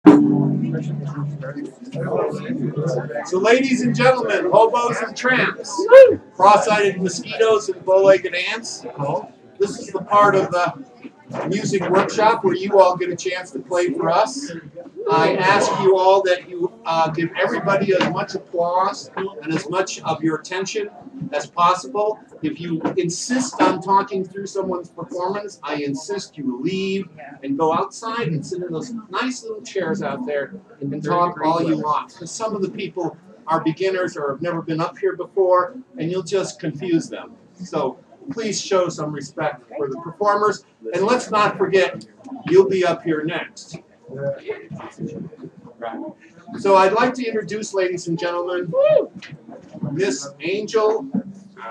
So, ladies and gentlemen, hobos and tramps, cross-eyed mosquitoes and bow-legged ants, this is the part of the music workshop where you all get a chance to play for us. I ask you all that you give everybody as much applause and as much of your attention as possible. If you insist on talking through someone's performance, I insist you leave and go outside and sit in those nice little chairs out there and talk all you want. Because some of the people are beginners or have never been up here before, and you'll just confuse them. So please show some respect for the performers. And let's not forget, you'll be up here next. Right. So I'd like to introduce, ladies and gentlemen, Miss Angel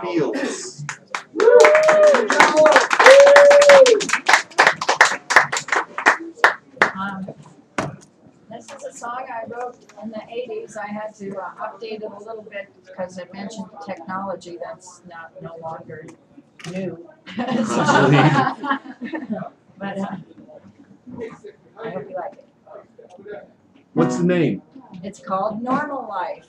Fields. This is a song I wrote in the 80s. I had to update it a little bit because it mentioned technology that's no longer new. But I hope you like it. What's the name? It's called Normal Life.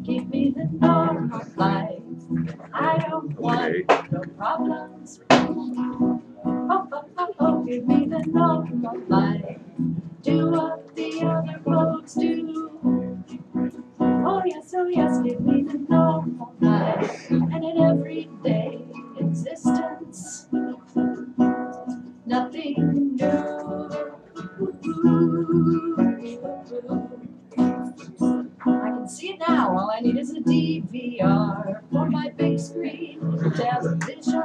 Give me the normal life. I don't want no problems. Oh, give me the normal life. Do what the other folks do. Oh yes, give me the normal life. And an everyday existence. Nothing new. I can see it now. All I need is a DVR for my big screen television.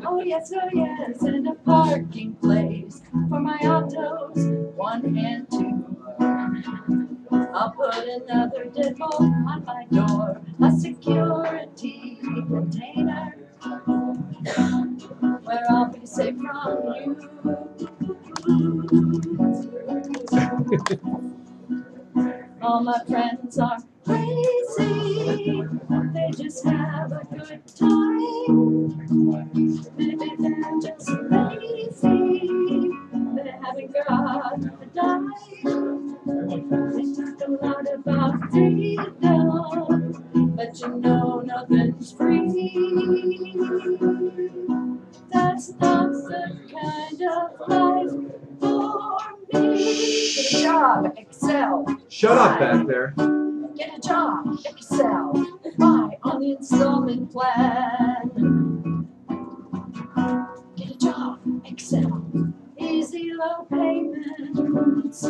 Oh yes, and a parking place for my autos, 1 and 2. I'll put another deadbolt on my door, a security container, where I'll be safe from you. All my friends are crazy, they just have a good time. Maybe they're just lazy, they haven't got a dime. They talk a lot about freedom, but you know nothing's free. That's not the kind of life for me. Get a job, excel. Shut up back there. Get a job, excel. Buy on the installment plan. Get a job, excel. Easy low payments.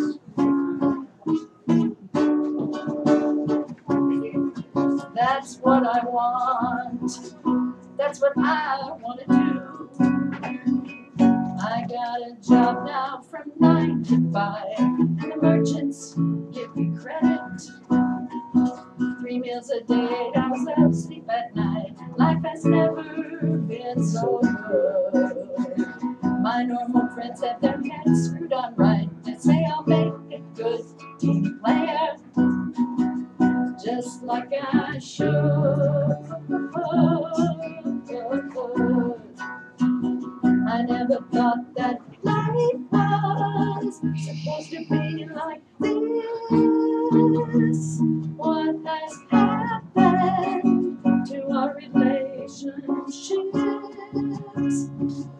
That's what I want. That's what I want to do. I got a job now from 9 to 5, and the merchants give me credit. 3 meals a day, 8 hours of sleep at night. Life has never been so good. My normal friends have their heads screwed on right. They say I'll make a good team player, just like I should. I never thought that life was supposed to be like this. What has happened to our relationships?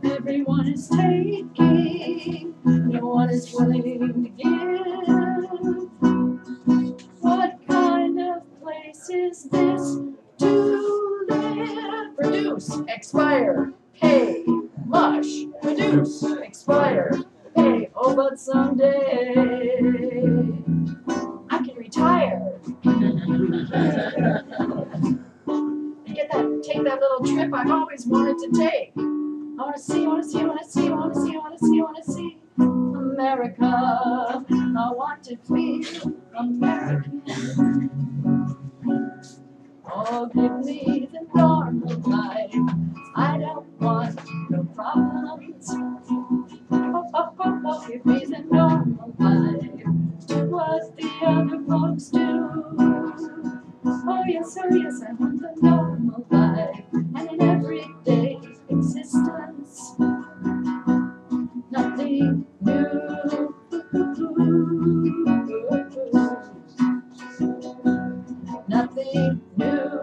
Everyone is taking, no one is willing to give. What kind of place is this to live? Produce, expire, pay, mush, produce, expire, pay. Oh, but someday I can retire. Take that little trip I've always wanted to take. I want to see America. I want to feel American. Oh, give me the normal life. I don't want no problems. Oh, give me the normal life. Do what the other folks do. Oh, yes, oh yes, I want the normal life and an everyday existence. Nothing new. Nothing new. Nothing new.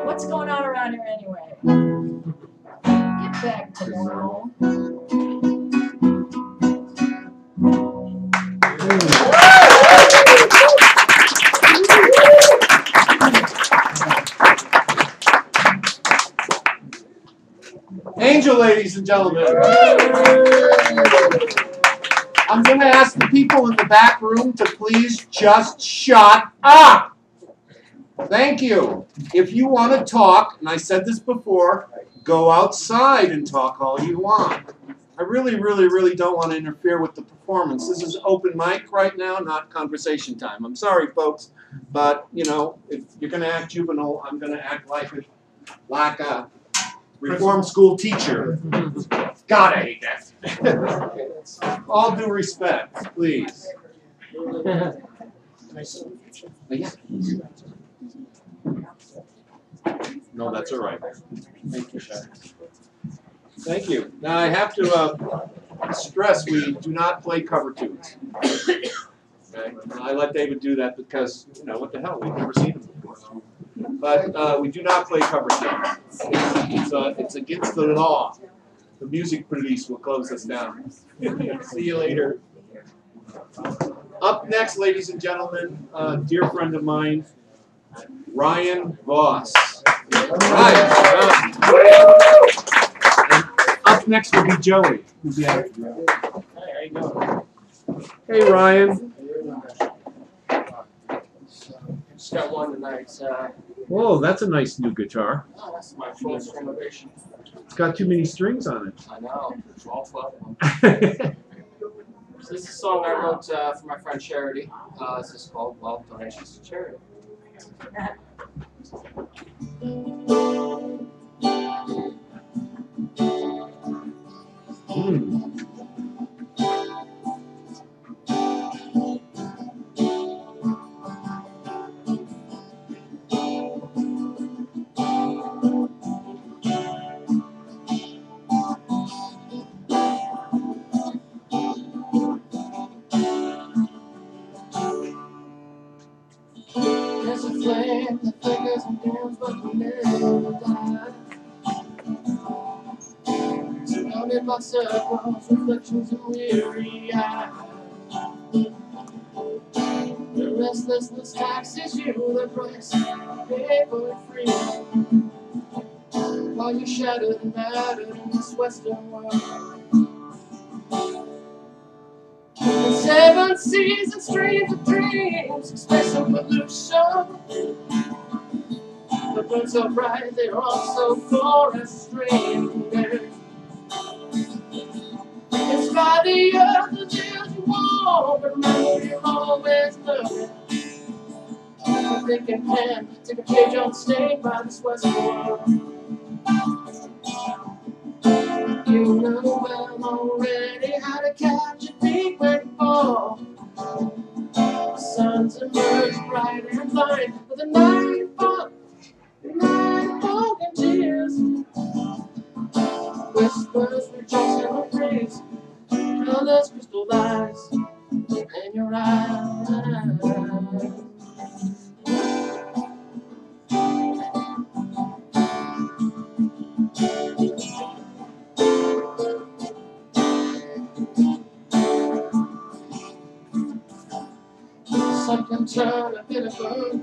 What's going on around here anyway? Get back to normal. Angel, ladies and gentlemen. I'm going to ask the people in the back room to please just shut up. Thank you. If you want to talk, and I said this before, go outside and talk all you want. I really, really, really don't want to interfere with the performance. This is open mic right now, not conversation time. I'm sorry, folks, but, you know, if you're going to act juvenile, I'm going to act like a reform school teacher. God, I hate that. All due respect, please. Yeah. No, that's all right. Thank you, Shaq. Thank you. Now I have to stress we do not play cover tunes. Okay? And I let David do that because, you know, what the hell, we've never seen him before. But we do not play cover tunes. It's against the law. The music police will close us down. See you later. Up next, ladies and gentlemen, a dear friend of mine, Ryan Voss. Ryan. Up next will be Joey. Hey, how you doing? Hey, Ryan. Just got one tonight. Whoa, that's a nice new guitar. Oh, that's my full renovation. It's got too many strings on it. I know. There's all 12 of them. So this is a song I wrote for my friend Charity. This is called, well, Donations to Charity. There's a flame that flickers and burns, but will never die. Surrounded by circles, reflections and weary eyes. The restlessness taxes you, the price pay for freedom. While you're shattered and battered in this Western world. The 7 seas and streams of dreams, special pollution. The burns so bright, they're also forest streams. Inspire the earth to do you want, but remember you're always learning. Think and pen, take a page unstained by this Western world. You know well already how to catch a thief when you fall. The suns emerge bright and blind, but the night fog and tears. Whispers rejoice in the breeze, colors crystallize in your eyes. Sun can turn a bitter burn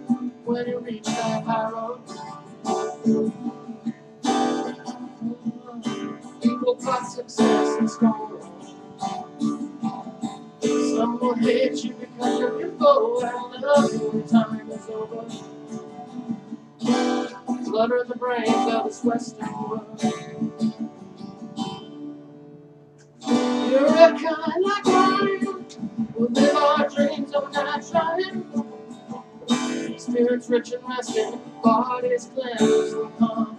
when you reach that high road. Equal parts success and scorn. Some will hate you because you're your foe, and love you when time is over. Flutter the brains of this Western world. You're a kind like mine. We'll live our dreams overnight trying. Spirits rich and resting, bodies cleansed and calm.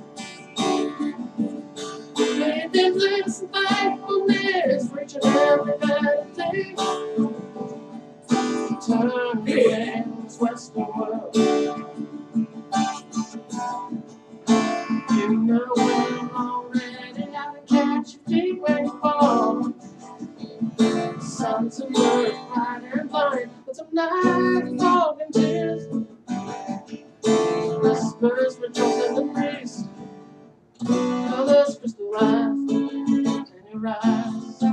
happiness and thankfulness for each and every better day. Turn away this western world. You know well already how to catch your feet when you fall. The sun's emerged bright and blind, but some night falling tears. Whispers rejoice in the breeze. Colors crystallize in your eyes.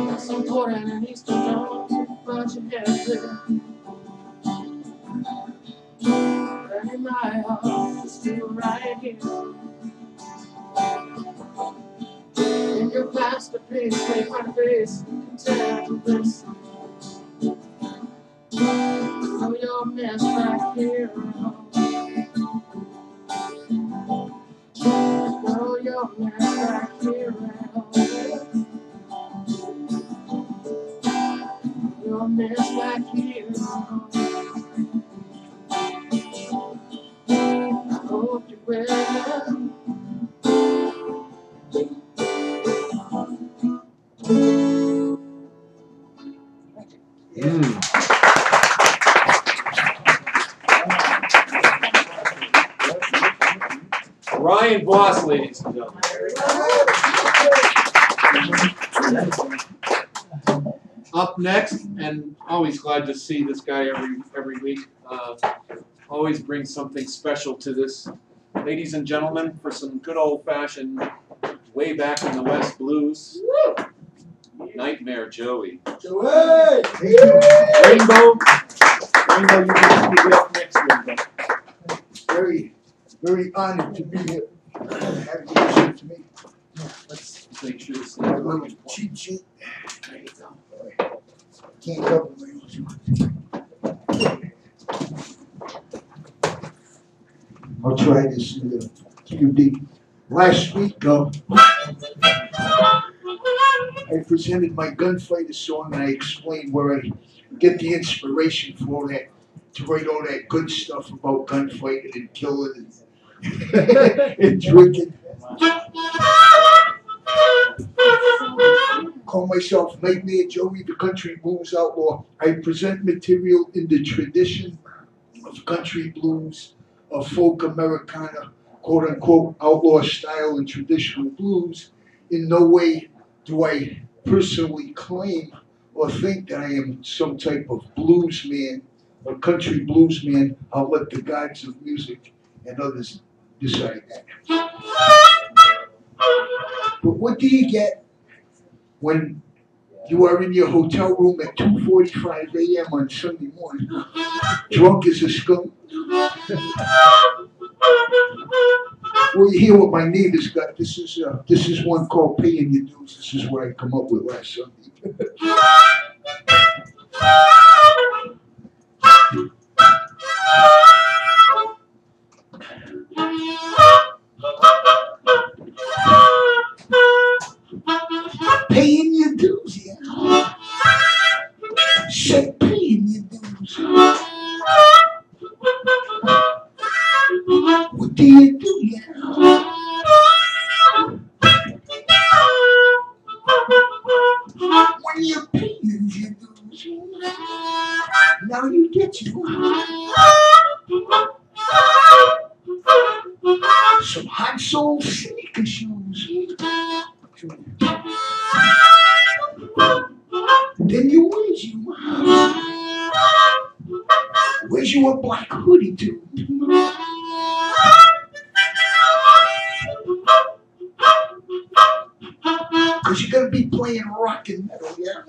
It's important and needs to know about your head there. And in my heart, it's still right here. In your masterpiece, make my face content this. Know your mess right here. Know your mess right here. Your mess right here. I hope you will. Ryan Voss, ladies and gentlemen. Up next, and always glad to see this guy every week. Always brings something special to this. Ladies and gentlemen, for some good old-fashioned, way back in the West blues, Nightmare Joey. Joey! Rainbow, you can be up next week. Very honored to be here. Have you listen to me? Let's make sure this My little cheat sheet. There you go. Can't cover my I'll try this QD. Last week, I presented my gunfighter song and I explained where I get the inspiration for all that, to write all that good stuff about gunfighting and killing and drinking. Call myself Nightmare Joey, the country blues outlaw. I present material in the tradition of country blues, of folk Americana, quote unquote, outlaw style and traditional blues. In no way do I personally claim or think that I am some type of blues man or country blues man. I'll let the gods of music and others decide that. But what do you get when you are in your hotel room at 2:45 a.m. on Sunday morning, drunk as a skunk? Well, you hear what my neighbors got. This is one called Paying Your Dues. This is what I come up with last Sunday. Paying your dues, yeah. Say paying your dues. What do you do, yeah? When you're paying your dues, now you get you some hot soul sneaker shoes. Then you where's you a black hoodie too? Cause you're gonna be playing rock and metal, yeah?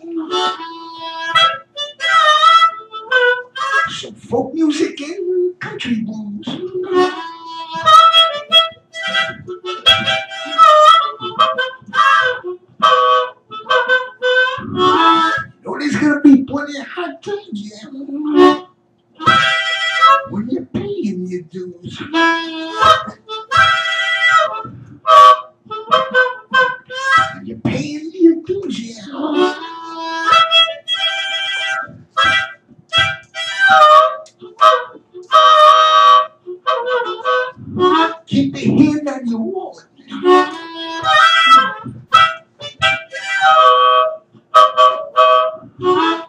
keep your hand on your wallet.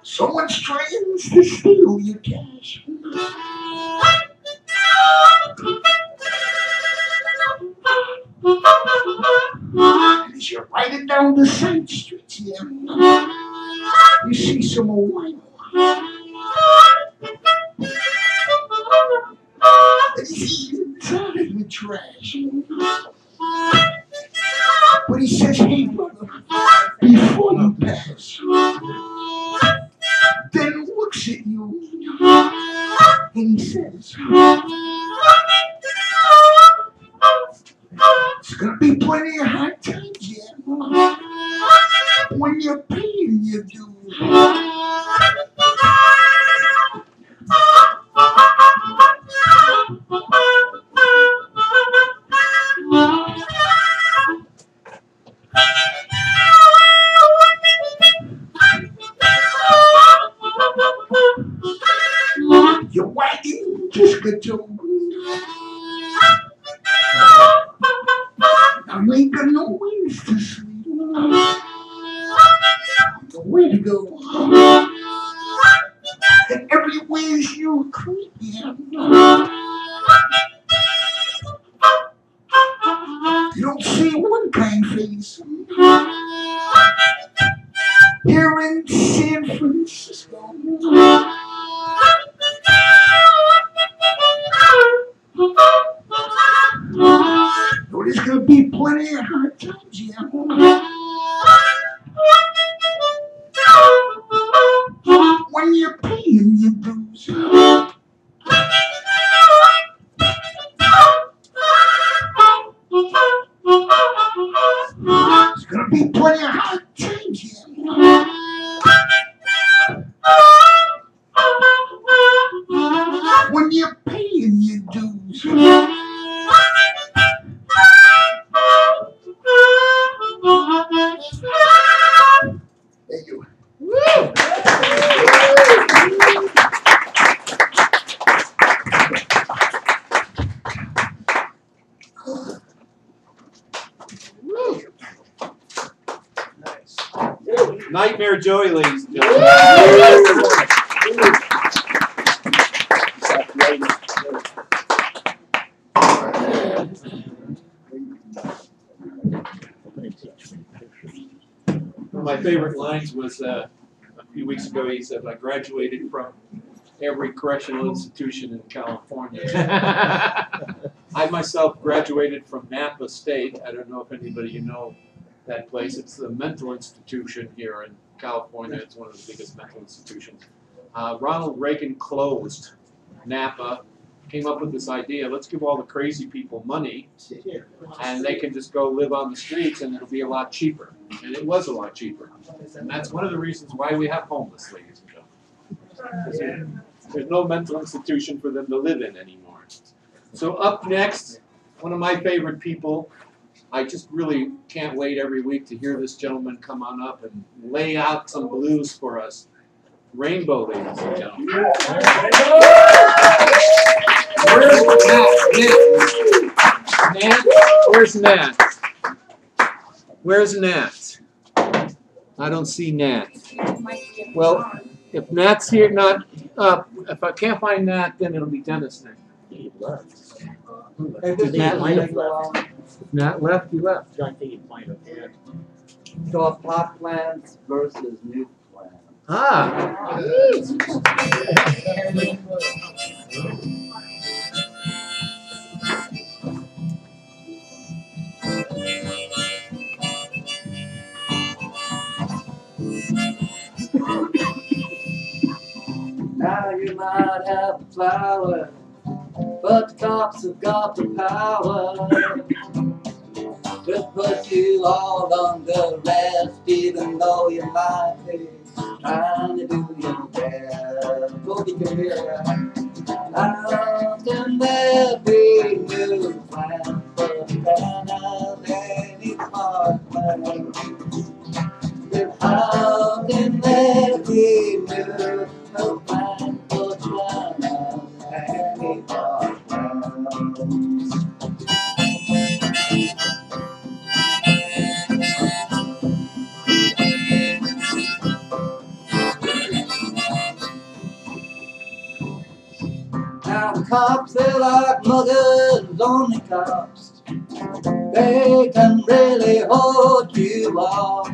Someone's trying to steal your cash. And as you're riding down the side streets here, you see some old wino. And he's inside the trash. But he says, hey brother, before you pass, then looks at you and he says, it's gonna be plenty of hard times, yeah, when you're paying your dues. Your wagon just got towed. Now you ain't got no ways to sleep. Nowhere to go. And everywhere you creep, yeah. You don't see one kind face. Here in San Francisco. Oh, there's gonna be plenty of hard times, yeah. When you're paying your dues. There's gonna be plenty of hard times, yeah. When you're paying your dues. Thank you. Woo! Nightmare Joey, ladies and gentlemen. One of my favorite lines was a few weeks ago. He said, "I graduated from every correctional institution in California." I myself graduated from Napa State. I don't know if anybody you know that place. It's the mental institution here in California. It's one of the biggest mental institutions. Ronald Reagan closed Napa, came up with this idea, let's give all the crazy people money and they can just go live on the streets and it'll be a lot cheaper. And it was a lot cheaper. And that's one of the reasons why we have homeless, ladies and gentlemen. There's no mental institution for them to live in anymore. So up next, one of my favorite people. I just really can't wait every week to hear this gentleman come on up and lay out some blues for us. Rainbow, ladies and gentlemen. Where's Nat? Nat? Where's Nat? Where's Nat? I don't see Nat. Well, if Nat's here, not up. If I can't find Nat, then it'll be Dennis next. Did Nat left? If Nat left, he left. I think he might have. So plot plans versus new plans. Ah. Now you might have the flower, but the cops have got the power. Just put you all under arrest, even though you might be trying to do your best. Go get your beer. How can there be new plans for the kind of any smart plan? How can there be new plans for the kind of any smart plan? cops, they're like muggers, only cops. They can really hold you off.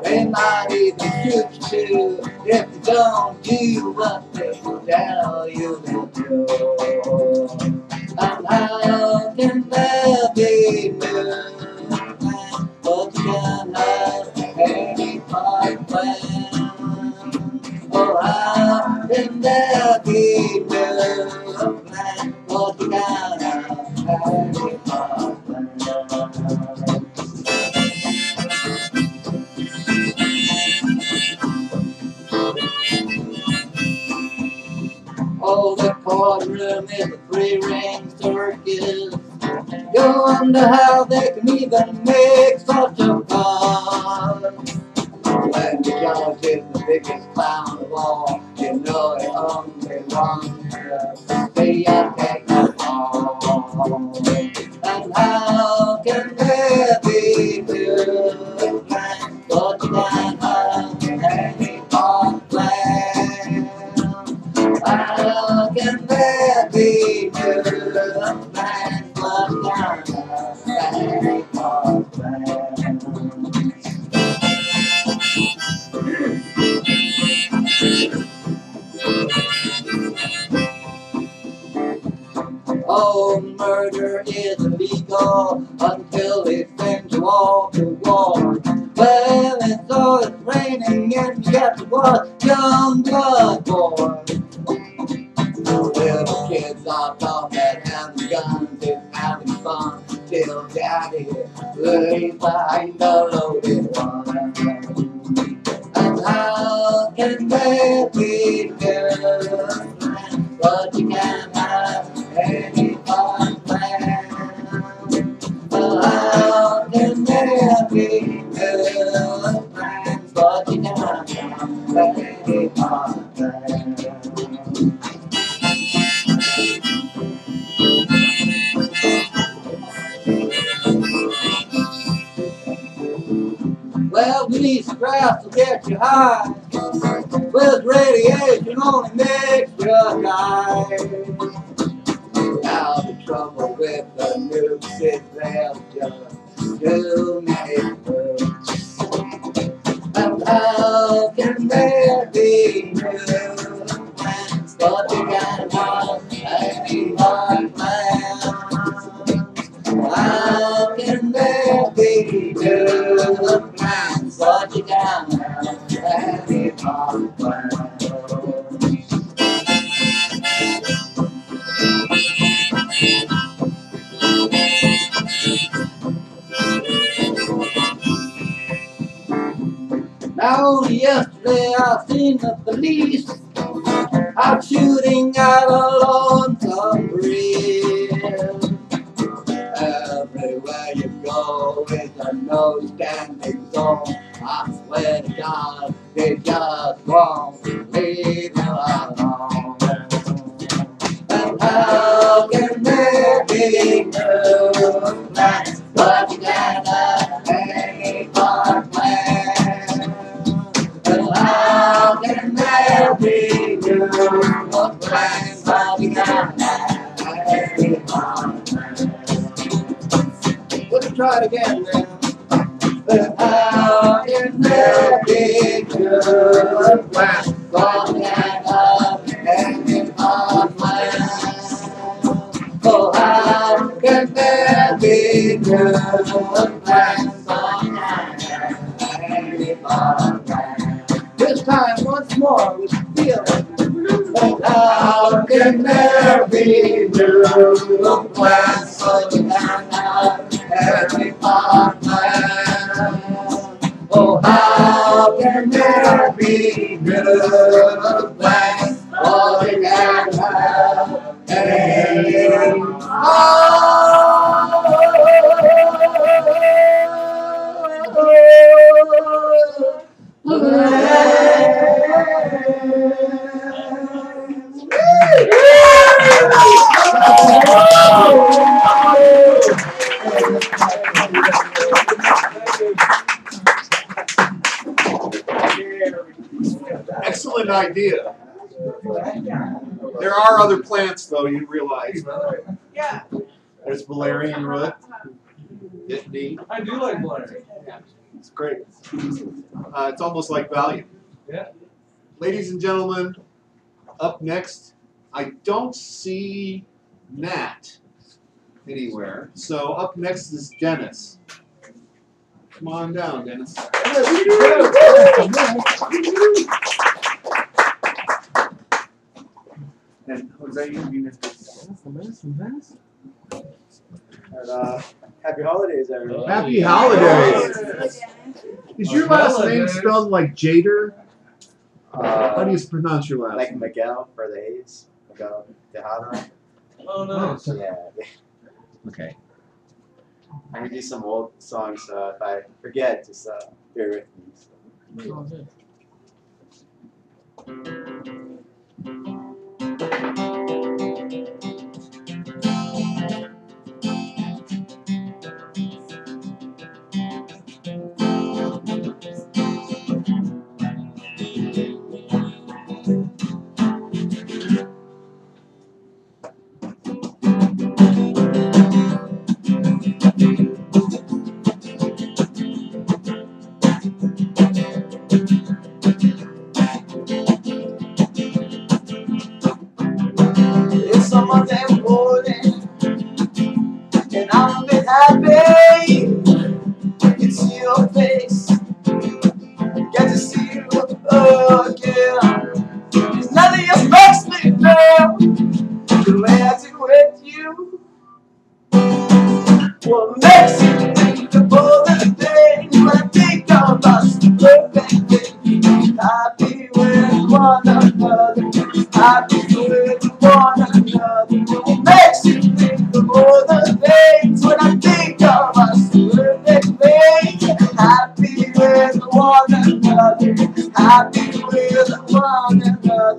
They might even shoot you too if you don't do what they tell you to do. And how can there be movement, but you can't have any part plan? Oh, how can there be movement, but you can't have any part plan? Oh, the courtroom is a three-ring circus. You wonder how they can even make such a fuss. When the judge is the biggest clown of all, you know he only wants to see you take the fall. And how can there be good plans, but you can't have any part plan? How can there be good plans, but you can't have any part plan? Oh, murder is illegal until they send you all to war. Well, it's always raining and you got to watch young blood boys. Little kids are talking and guns is having fun till daddy lays behind the loaded one. And how can there be good plans, but you can't have any fun plan? How can there be good plans, but you can't have any fun plan? Well, these scraps will get you high. With radiation only makes you die. Now the trouble with the nukes is there's just too many folks. And how can there be new plans, but you can't have any hard plans? How can there be new plans, but you can't have any hard plans? Now only yesterday I seen the police out shooting at a lonesome bridge. Everywhere you go is a no-standing zone. I swear to God, they just won't leave you alone. And how can there be no plans, but you can't have any part plan? And how can there be no plans, but you can't have any part plan? Let's try it again then. But how can there be good plans, but you can't have any part plan? Oh, how can there be good plans, but you can't have any part plan? This time once more with feeling. And how can there be new plans, but you can't have any part plan? Oh, how can there be good plans, but you can't have any Excellent idea. There are other plants, though, you realize. Yeah. There's valerian root. It's neat. I do like Blair. It's great. It's almost like Valium. Yeah. Ladies and gentlemen, up next, I don't see Nat anywhere. So up next is Dennis. Come on down, Dennis. And Jose, you Happy holidays, everyone. Happy holidays. Is your last name spelled like Jader? How do you pronounce your last Like name? Miguel for the A's. Miguel Tejada. Oh, nice. Yeah. Okay. I'm gonna do some old songs, so if I forget, just bear with me. So. It's a Monday morning, and I'm a bit happy. It's your face, get to see you again. There's nothing else makes me feel the way I do with you. What makes you think of all the things when I think of us perfectly happy with one another, happy with one another. What makes you think of all the things when I think of us perfectly happy with one another, happy with one another.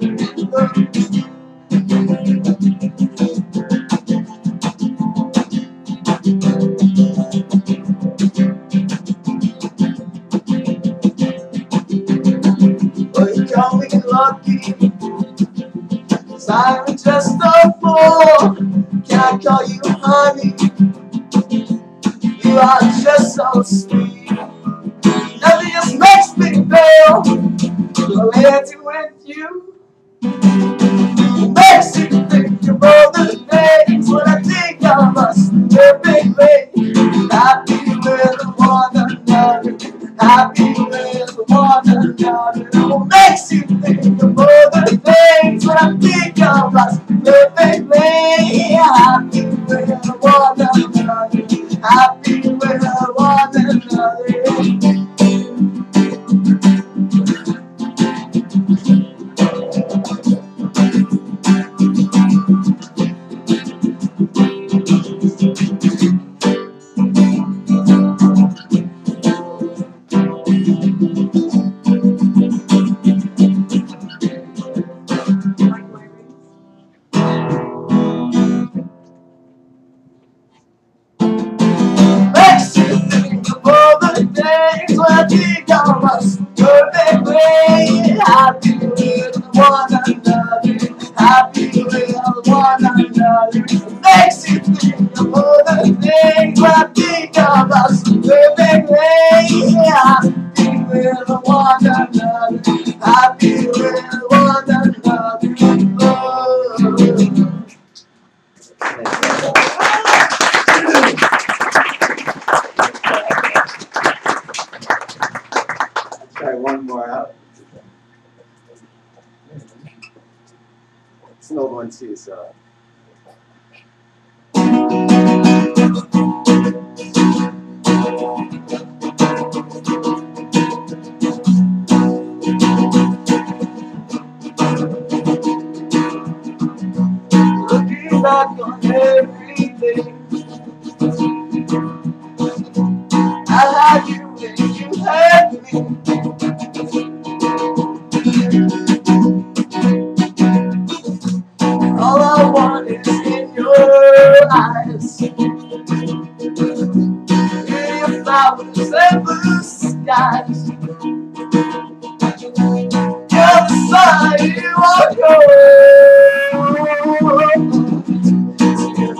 Well, you call me lucky, 'cause I'm just a fool. Can I call you honey? You are just so sweet. Nothing else makes me feel the way I do with you. Makes you think of all the things when I think of us perfectly happy with one another, happy with one another. What makes you think of all the things when I think of us perfectly happy with one another, happy with one another. Makes you think of all the things when I think of us perfectly happy with one another, happy with one another. Makes you think of all the things when I think of us perfectly happy with one another, happy with one another. Try one more out. It's an old one too, so. Looking back on everything I had you and you had me. All I want is in your eyes, pretty flowers and blue skies. You're the sun, you are gold.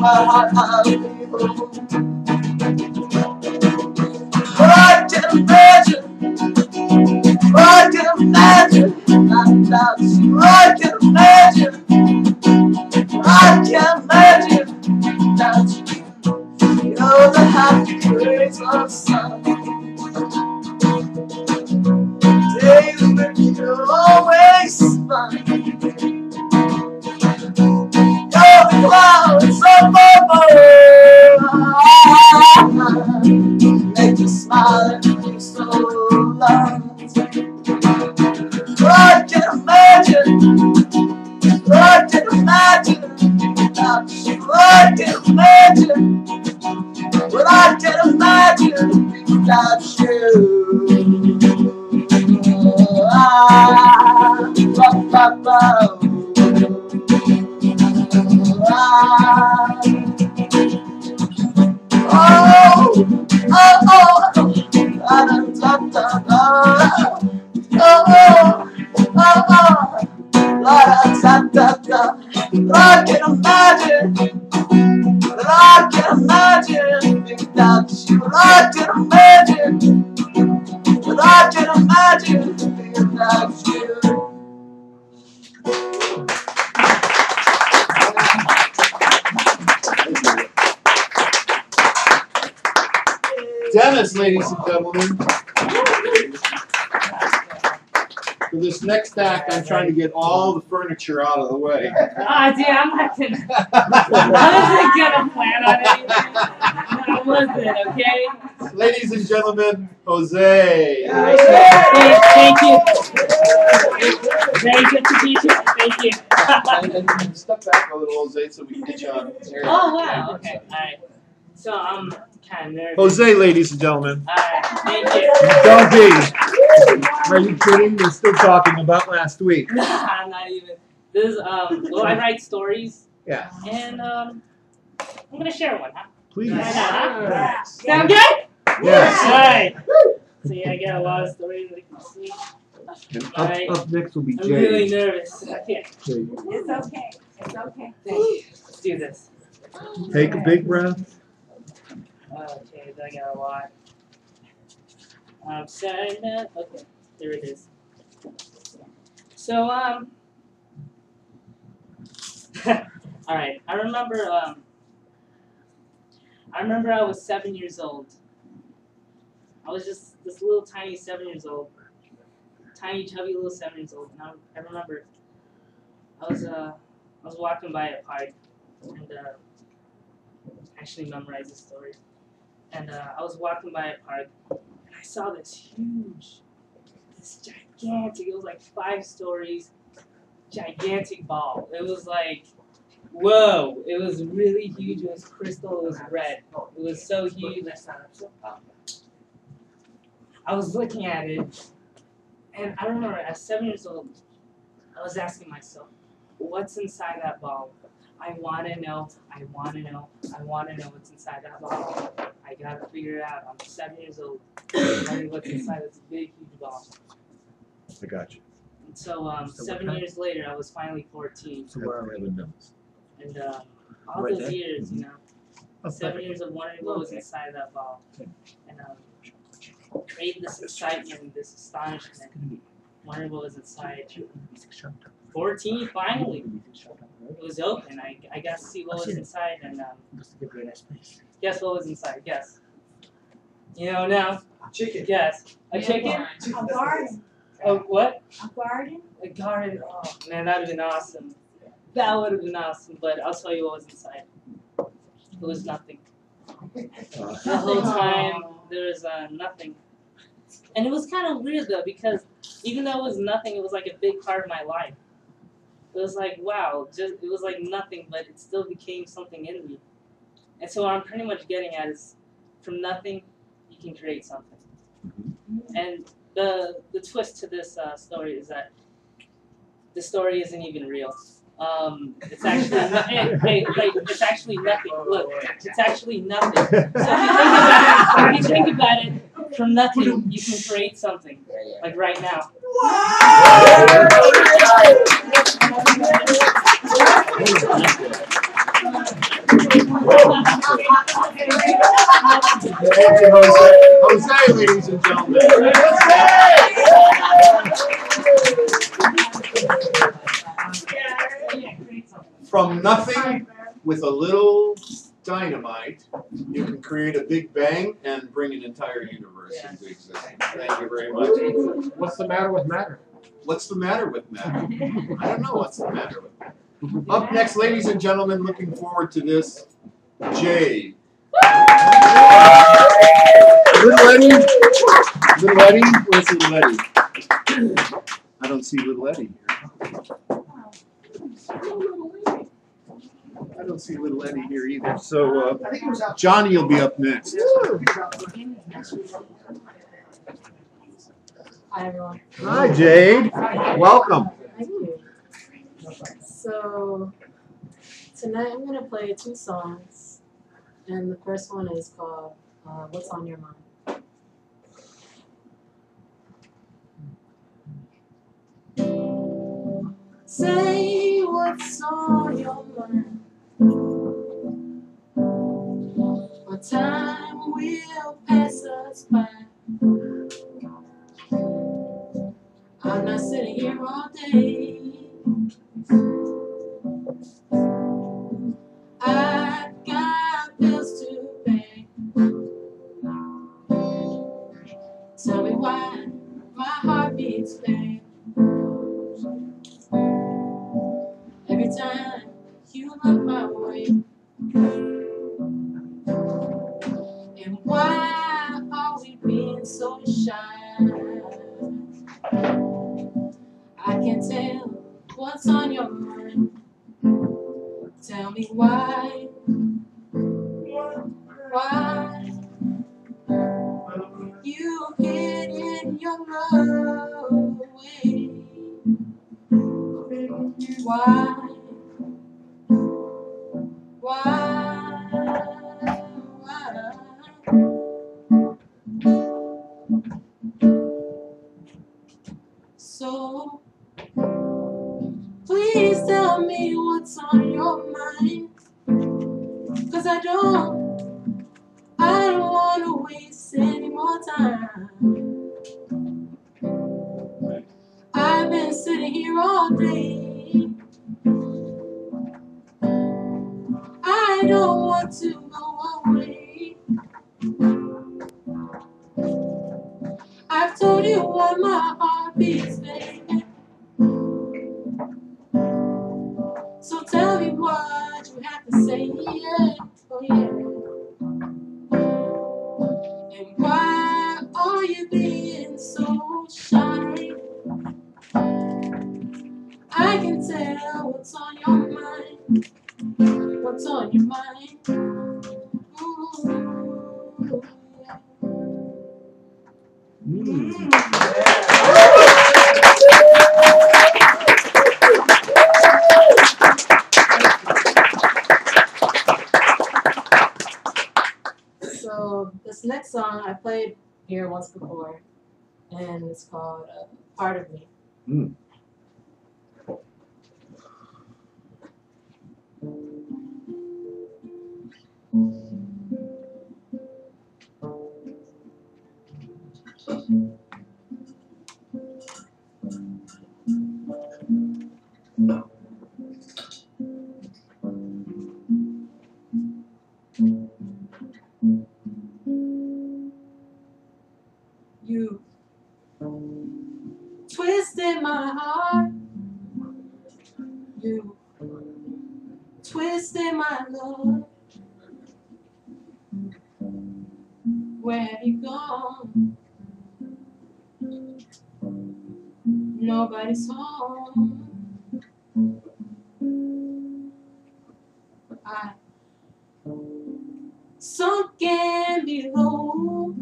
my heart I'll leave home. But I can imagine, I can imagine, without you. I can imagine, I can imagine without you. You're the happy grace of sun. Days when you're always fun. You're the clouds of my mind. Make you smile and feel so loved. I can imagine, I can imagine without you. I can imagine, but I can imagine without you. I can imagine, but I can imagine without you. I can imagine, but I can imagine without you. Dennis, ladies and gentlemen. For this next act, I'm trying to get all the furniture out of the way. Ah, dude, I'm not gonna. I wasn't gonna plan on anything. I wasn't, okay? Ladies and gentlemen, Jose. Thank you. Very good to meet you. Thank you. Step back a little, Jose, so we can get you on. Oh, wow. Okay. All right. So I'm kind of nervous. Jose, ladies and gentlemen. All right. Thank you. Don't be. Are you kidding? We're still talking about last week. Nah, not even. This is, well, I write stories. Yeah. And I'm going to share one, huh? Please. Why not, huh? Yeah. Sound good? Yes. All right. See, I got a lot of stories that you can see. And All right. up next will be I'm really Jade. nervous. Okay. Jade. It's okay. It's okay. Thank you. Let's do this. Take a big breath. Okay, I got a lot. Sorry, man. Okay, there it is. So, all right. I remember I was 7 years old. I was just this little tiny 7 years old, tiny chubby little 7 years old. And I remember I was walking by a park and actually memorized the story. And I was walking by a park, and I saw this gigantic, it was like 5 stories, gigantic ball. It was like, whoa, it was really huge, it was crystal, it was red. It was so huge. I was looking at it, and I remember at 7 years old, I was asking myself, what's inside that ball? I want to know, I want to know, I want to know what's inside that ball. I got to figure it out. I'm 7 years old. Learning what's inside this big, huge ball. I got you. And so 7 years later, I was finally 14. So where are the numbers? And all those years, you know, 7 years of wondering what was inside that ball. And created this excitement, this astonishment, wondering what was inside. 14, finally. It was open. I got to see what was inside, and guess what was inside? Guess. You know now? Chicken. Guess. A chicken? A garden. Oh, what? A garden. A garden. Oh man, that would have been awesome. That would have been awesome. But I'll tell you what was inside. It was nothing. The whole time there was nothing. And it was kind of weird though, because even though it was nothing, it was like a big part of my life. It was like, wow, it was like nothing, but it still became something in me. And so what I'm pretty much getting at is, from nothing, you can create something. And the twist to this story is that the story isn't even real. It's actually it's actually nothing. Look, it's actually nothing. So if you think about it, from nothing you can create something. Like right now. Thank you, Jose. Jose, ladies and gentlemen. From nothing with a little dynamite, you can create a big bang and bring an entire universe into existence. Thank you very much. What's the matter with matter? What's the matter with matter? I don't know what's the matter with matter. Up next, ladies and gentlemen, looking forward to this, Jade. Little Eddie? Little Eddie? Where's Little Eddie? I don't see Little Eddie here. I don't see Little Eddie here either. So, Johnny will be up next. Hi, everyone. Hi, Jade. Welcome. Thank you. So, tonight I'm going to play 2 songs, and the first one is called What's on Your Mind. Say what's on your mind. What time will pass us by. I'm not sitting here all day. I've got bills to pay. Tell me why my heart beats fast. Every time you look my way. And why are we being so shy? I can't tell what's on your mind. Tell me why you hid in your love away. Why? So please tell me what's on your mind, 'cause I don't want to waste any more time. I've been sitting here all day. I don't want to go away. I've told you what my heart beats, baby. So tell me what you have to say, yeah, oh yeah. And why are you being so shy? I can tell what's on your mind. What's on your mind? Ooh, yeah. So this next song I played here once before, and it's called Part of Me. You twisted my heart. You twisted my love. Where have you gone? Nobody's home. I sunken below.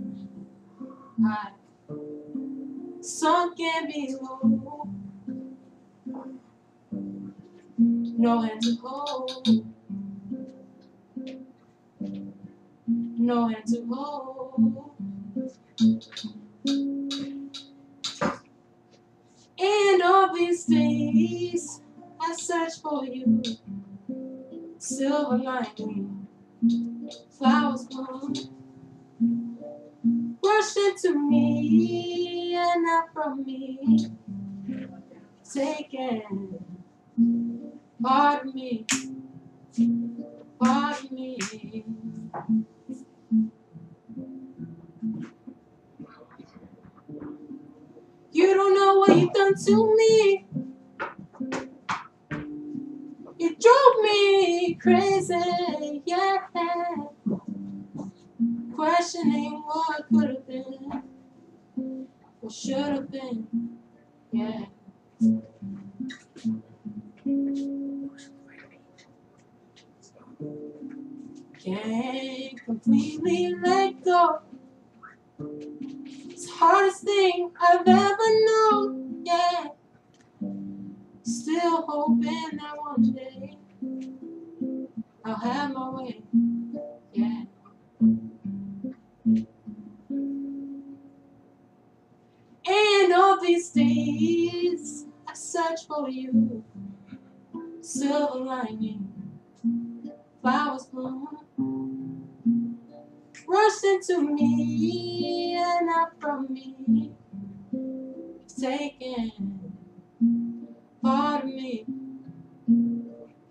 I sunken below. No hand to hold. No hand to hold. And all these days I search for you silver lining, flowers bloom, rushed into me and not from me, taken part of me, part of me. You don't know what you've done to me. You drove me crazy, yeah. Questioning what could have been, what should have been, yeah. Can't completely let go. It's the hardest thing I've ever known, yeah. Still hoping that one day I'll have my way, yeah. And all these days I search for you, silver lining, flowers bloom, rush into me and not from me, taken part of me,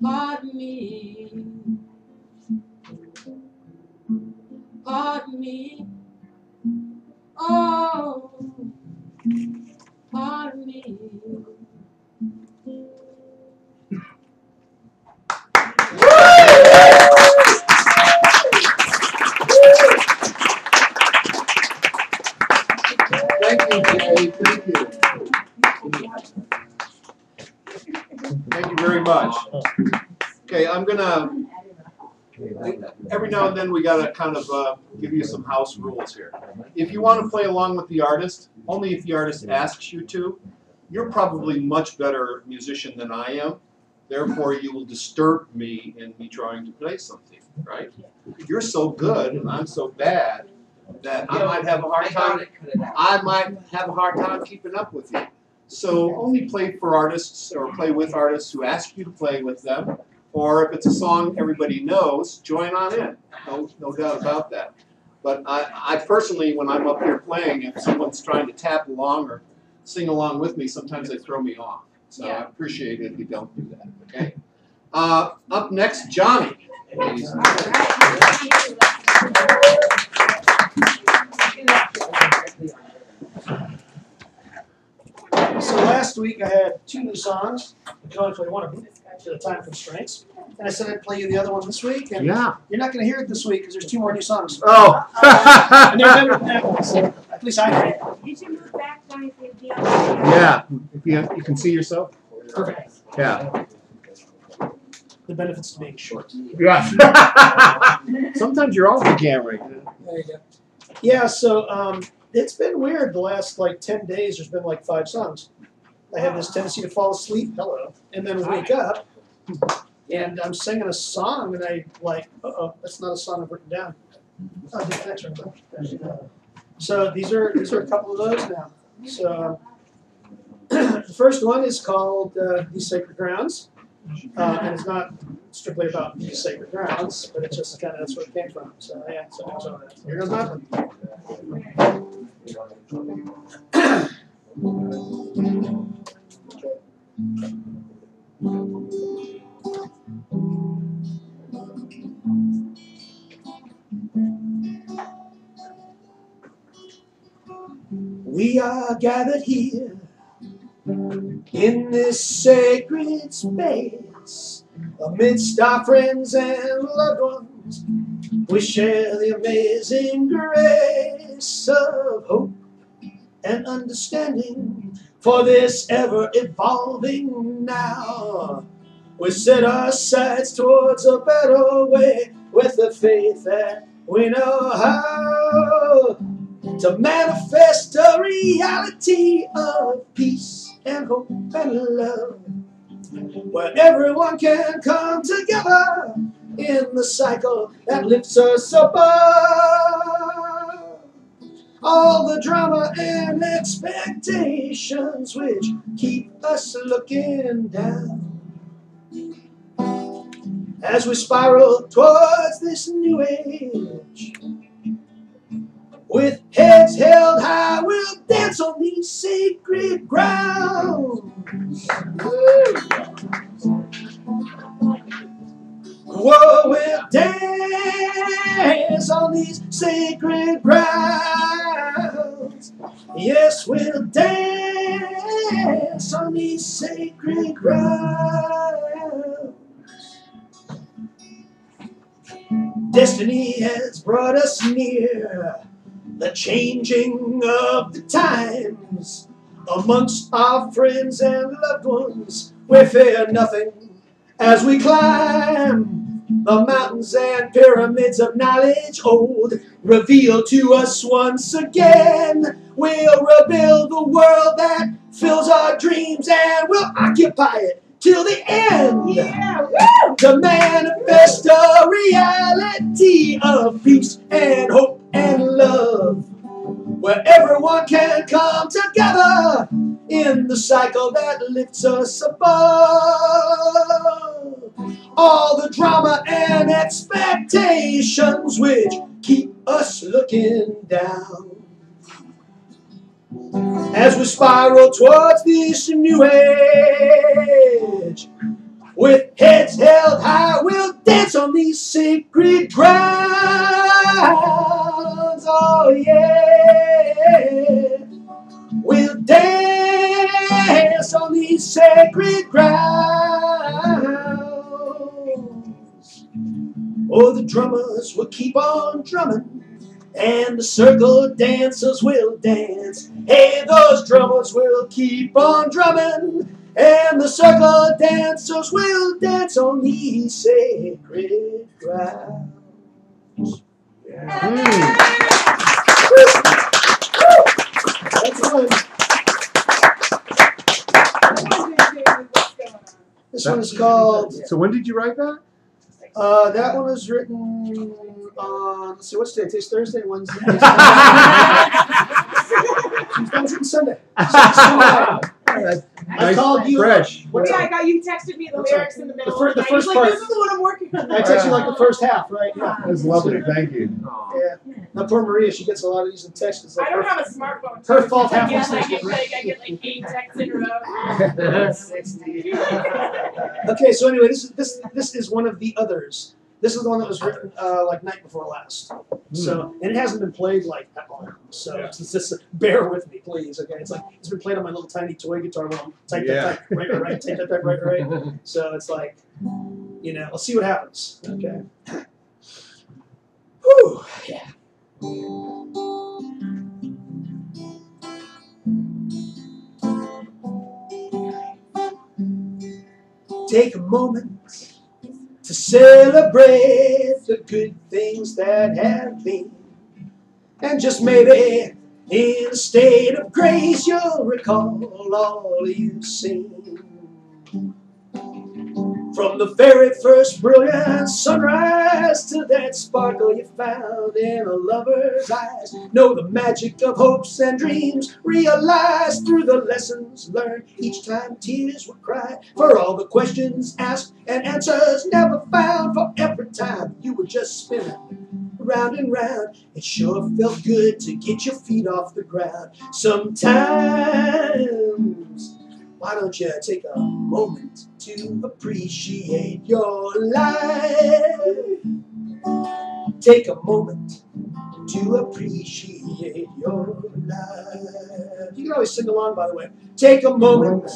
part of me, part of me, oh, part of me. Thank you, Jade. Thank you. Thank you very much. Okay, I'm gonna, every now and then we gotta kind of give you some house rules here. If you want to play along with the artist, only if the artist asks you to. You're probably much better musician than I am. Therefore, you will disturb me in me trying to play something, right? You're so good and I'm so bad that I might have a hard time. I might have a hard time keeping up with you. So only play for artists or play with artists who ask you to play with them. Or if it's a song everybody knows, join on in. No doubt about that. But I personally, when I'm up here playing, if someone's trying to tap along or sing along with me, sometimes they throw me off. So I appreciate it if you don't do that, okay? Up next, Johnny. Please. So last week I had 2 new songs. I can only play one of them due to time constraints. And I said I'd play you the other one this week. And Yeah. you're not going to hear it this week because there's 2 more new songs. Oh. And they're better than that one, so at least I think. You should move back, Johnny, so you'd be Yeah. If you can see yourself. Perfect. Yeah. The benefits to being short. Yeah. Sometimes you're off the camera. There you go. Yeah, so it's been weird the last like 10 days. There's been like 5 songs. I have this tendency to fall asleep, hello, and then wake up, and I'm singing a song, and I like, uh-oh, that's not a song I've written down. Oh, I did the next one. So these are a couple of those now. So the first one is called These Sacred Grounds, and it's not strictly about these sacred grounds, but it's just kind of that's where it came from. So yeah, so there's all that. Here goes nothing. We are gathered here in this sacred space, amidst our friends and loved ones. We share the amazing grace of hope and understanding for this ever-evolving now. We set our sights towards a better way with the faith that we know how to manifest a reality of peace and hope and love, where everyone can come together in the cycle that lifts us above all the drama and expectations which keep us looking down as we spiral towards this new age. With heads held high, we'll dance on these sacred grounds. Whoa, we'll dance on these sacred grounds. Yes, we'll dance on these sacred grounds. Destiny has brought us near the changing of the times. Amongst our friends and loved ones, we fear nothing as we climb the mountains and pyramids of knowledge old. Reveal to us once again, we'll rebuild the world that fills our dreams, and we'll occupy it till the end. Yeah, To manifest a reality of peace and hope and love, where everyone can come together in the cycle that lifts us above all the drama and expectations which keep us looking down. As we spiral towards this new age, with heads held high, we'll dance on these sacred grounds. Oh yeah, we'll dance on these sacred grounds. Oh, the drummers will keep on drumming, and the circle dancers will dance. Hey, those drummers will keep on drumming, and the circle dancers will dance on these sacred grounds. Yeah. That's fun. This one is called. So when did you write that? That one was written on. Let's see, what's today? Today's Thursday, Wednesday. That was written Sunday. I called you. Fresh. yeah, I got you texted me the lyrics in the middle. The of first night. part. Like, this is the one I'm working on. I texted you like the first half, right? Yeah. That's lovely. Thank you. Yeah. Now poor Maria, she gets a lot of these in text. It's like I don't have a smartphone. her fault I half get, the I things. get like 8 texts in a row. Okay, so anyway, this is one of the others. This is the one that was written like night before last. So, and it hasn't been played like that long. So it's just bear with me, please. Okay, it's like it's been played on my little tiny toy guitar while I'm type that right, type that right. So it's like, you know, let's see what happens. Okay. Whew. Yeah. Take a moment to celebrate the good things that have been. And just maybe in a state of grace you'll recall all you've seen. From the very first brilliant sunrise to that sparkle you found in a lover's eyes. Know the magic of hopes and dreams realized through the lessons learned. Each time tears were cried for all the questions asked and answers never found. For every time you were just spinning round and round, it sure felt good to get your feet off the ground. Sometimes, why don't you take a moment to appreciate your life? Take a moment to appreciate your life. You can always sing along, by the way. Take a moment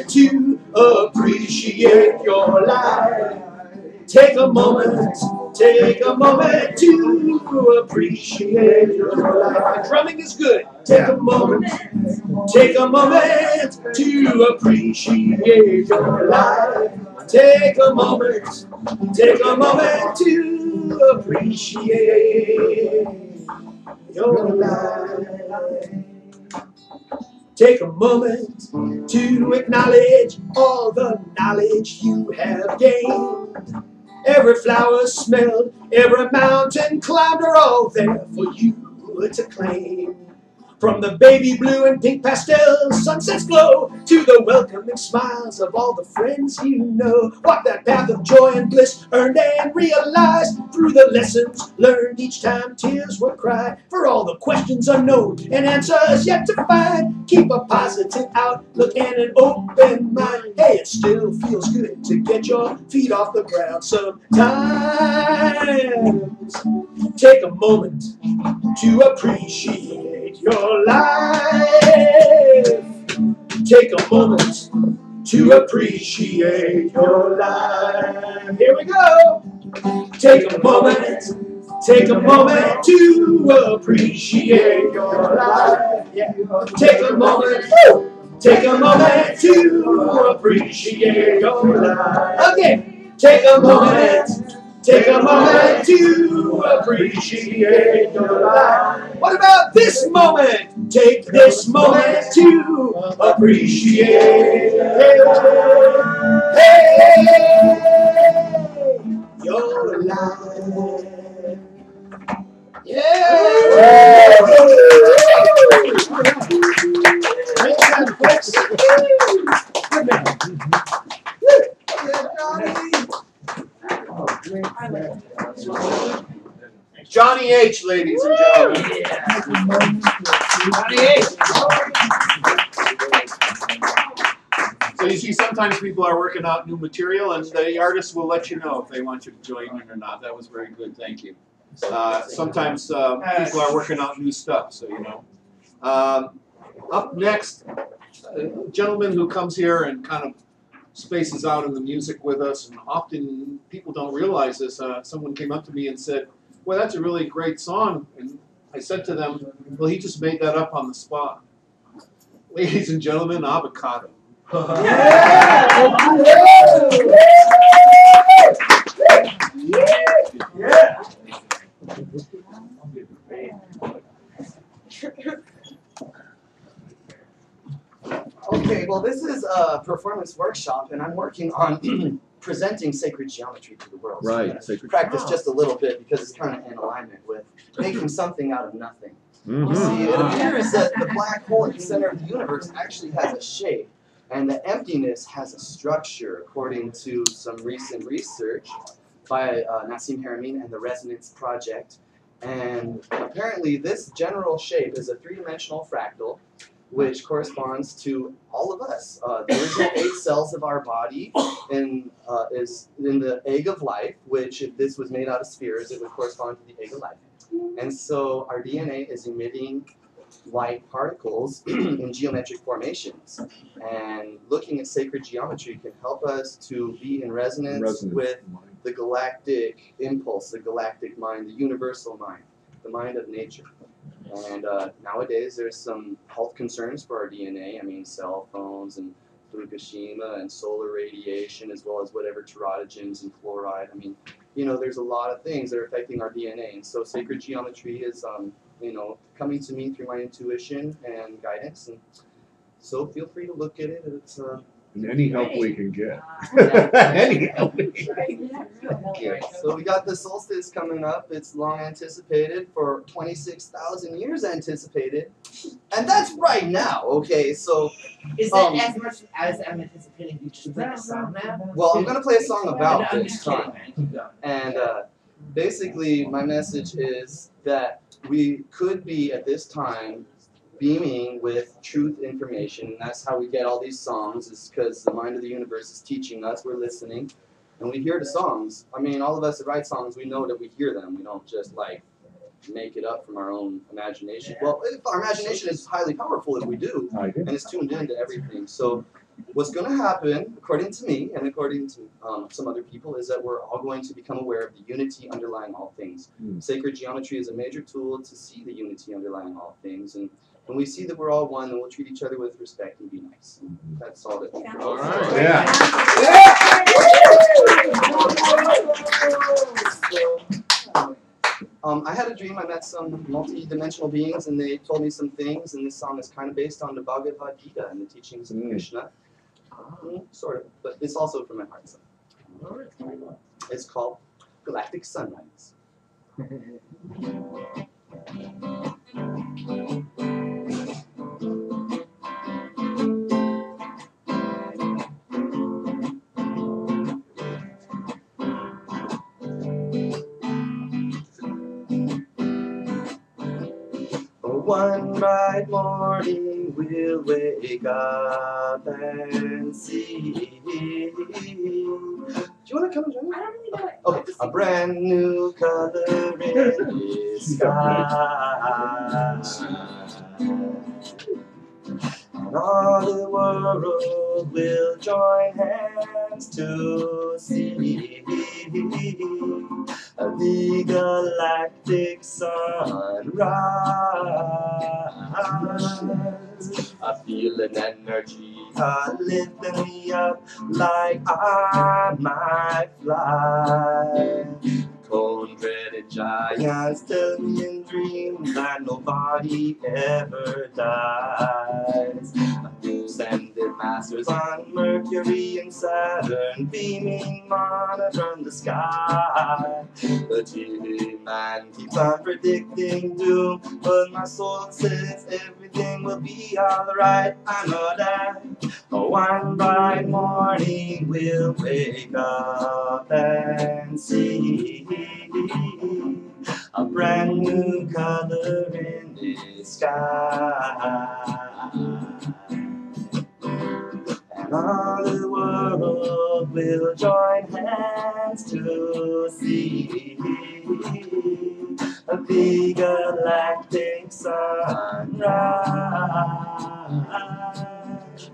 to appreciate your life. Take a moment to appreciate your life. And drumming is good. Take a moment to appreciate your life. Take a moment to appreciate your life. Take a moment to acknowledge all the knowledge you have gained. Every flower smelled, every mountain climbed are all there for you to claim. From the baby blue and pink pastel sunsets glow to the welcoming smiles of all the friends you know. Walk that path of joy and bliss, earned and realized through the lessons learned each time tears were cried. For all the questions unknown and answers yet to find, keep a positive outlook and an open mind. Hey, it still feels good to get your feet off the ground sometimes. Take a moment to appreciate your life. Take a moment to appreciate your life. Here we go. Take a moment to appreciate your life. Yeah. Take a moment to appreciate your life. Again. Take a moment to appreciate your life. What about this moment? Take this moment to appreciate your life. Yeah! Great job, folks. Good man. Johnny H, ladies and gentlemen. Johnny H. So you see, sometimes people are working out new material, and the artist will let you know if they want you to join in or not. That was very good, thank you. Sometimes people are working out new stuff, so you know. Up next, a gentleman who comes here and kind of spaces out in the music with us, and often people don't realize this. Someone came up to me and said, "Well, that's a really great song," and I said to them, "Well, he just made that up on the spot." Ladies and gentlemen, Avocado. Yeah. Okay, well, this is a performance workshop, and I'm working on presenting sacred geometry to the world. So I'm gonna practice just a little bit because it's kind of in alignment with making something out of nothing. You see, it appears that the black hole at the center of the universe actually has a shape, and the emptiness has a structure, according to some recent research by Nassim Haramein and the Resonance Project. And apparently this general shape is a three-dimensional fractal, which corresponds to all of us. The original 8 cells of our body is in the egg of life, which if this was made out of spheres, it would correspond to the egg of life. And so our DNA is emitting light particles in geometric formations. And looking at sacred geometry can help us to be in resonance with the galactic impulse, the galactic mind, the universal mind, the mind of nature. And nowadays there's some health concerns for our DNA. I mean, cell phones and Fukushima and solar radiation, as well as whatever teratogens and fluoride. I mean, you know, there's a lot of things that are affecting our DNA. And so sacred geometry is, you know, coming to me through my intuition and guidance. And so feel free to look at it. It's and any help we can get. Any help we can get. So we got the solstice coming up. It's long anticipated, for 26,000 years anticipated. And that's right now, okay? So is that as much as I'm anticipating you just play a song now? well, I'm gonna play a song about this time. And basically my message is that we could be at this time beaming with truth information, and that's how we get all these songs, is because the mind of the universe is teaching us, we're listening, and we hear the songs. I mean, all of us that write songs, we know that we hear them. We don't just like make it up from our own imagination. Well, our imagination is highly powerful if we do, and it's tuned into everything. So what's going to happen, according to me and according to some other people, is that we're all going to become aware of the unity underlying all things. Sacred geometry is a major tool to see the unity underlying all things, and when we see that we're all one, then we'll treat each other with respect and be nice. That's all that. All right. I had a dream. I met some multi-dimensional beings, and they told me some things. And this song is kind of based on the Bhagavad Gita and the teachings of Krishna, sort of. But it's also from my heart. So. It's called Galactic Sunrise. One bright morning we'll wake up and see. Do you want to come and join me? I don't really know it. Okay, a brand new color in the sky. And all the world will join hands to see the galactic sunrise. I feel an energy lifting me up like I might fly. Cold-dreaded giants tell me in dreams that nobody ever dies. Ascended masters on Mercury and Saturn, beaming mana from the sky. The TV man keeps on predicting doom, but my soul says everything will be alright. I know that one bright morning we'll wake up and see a brand new color in the sky. And all the world will join hands to see the galactic sunrise.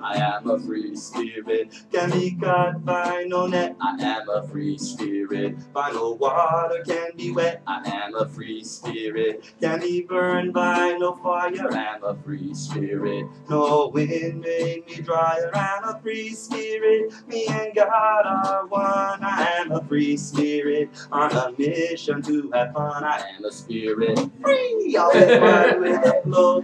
I am a free spirit, can be caught by no net. I am a free spirit, by no water can be wet. I am a free spirit, can be burned by no fire. I am a free spirit, no wind made me drier. I am a free spirit, me and God are one. I am a free spirit, on a mission to have fun. I am a spirit, free, always run with the flow.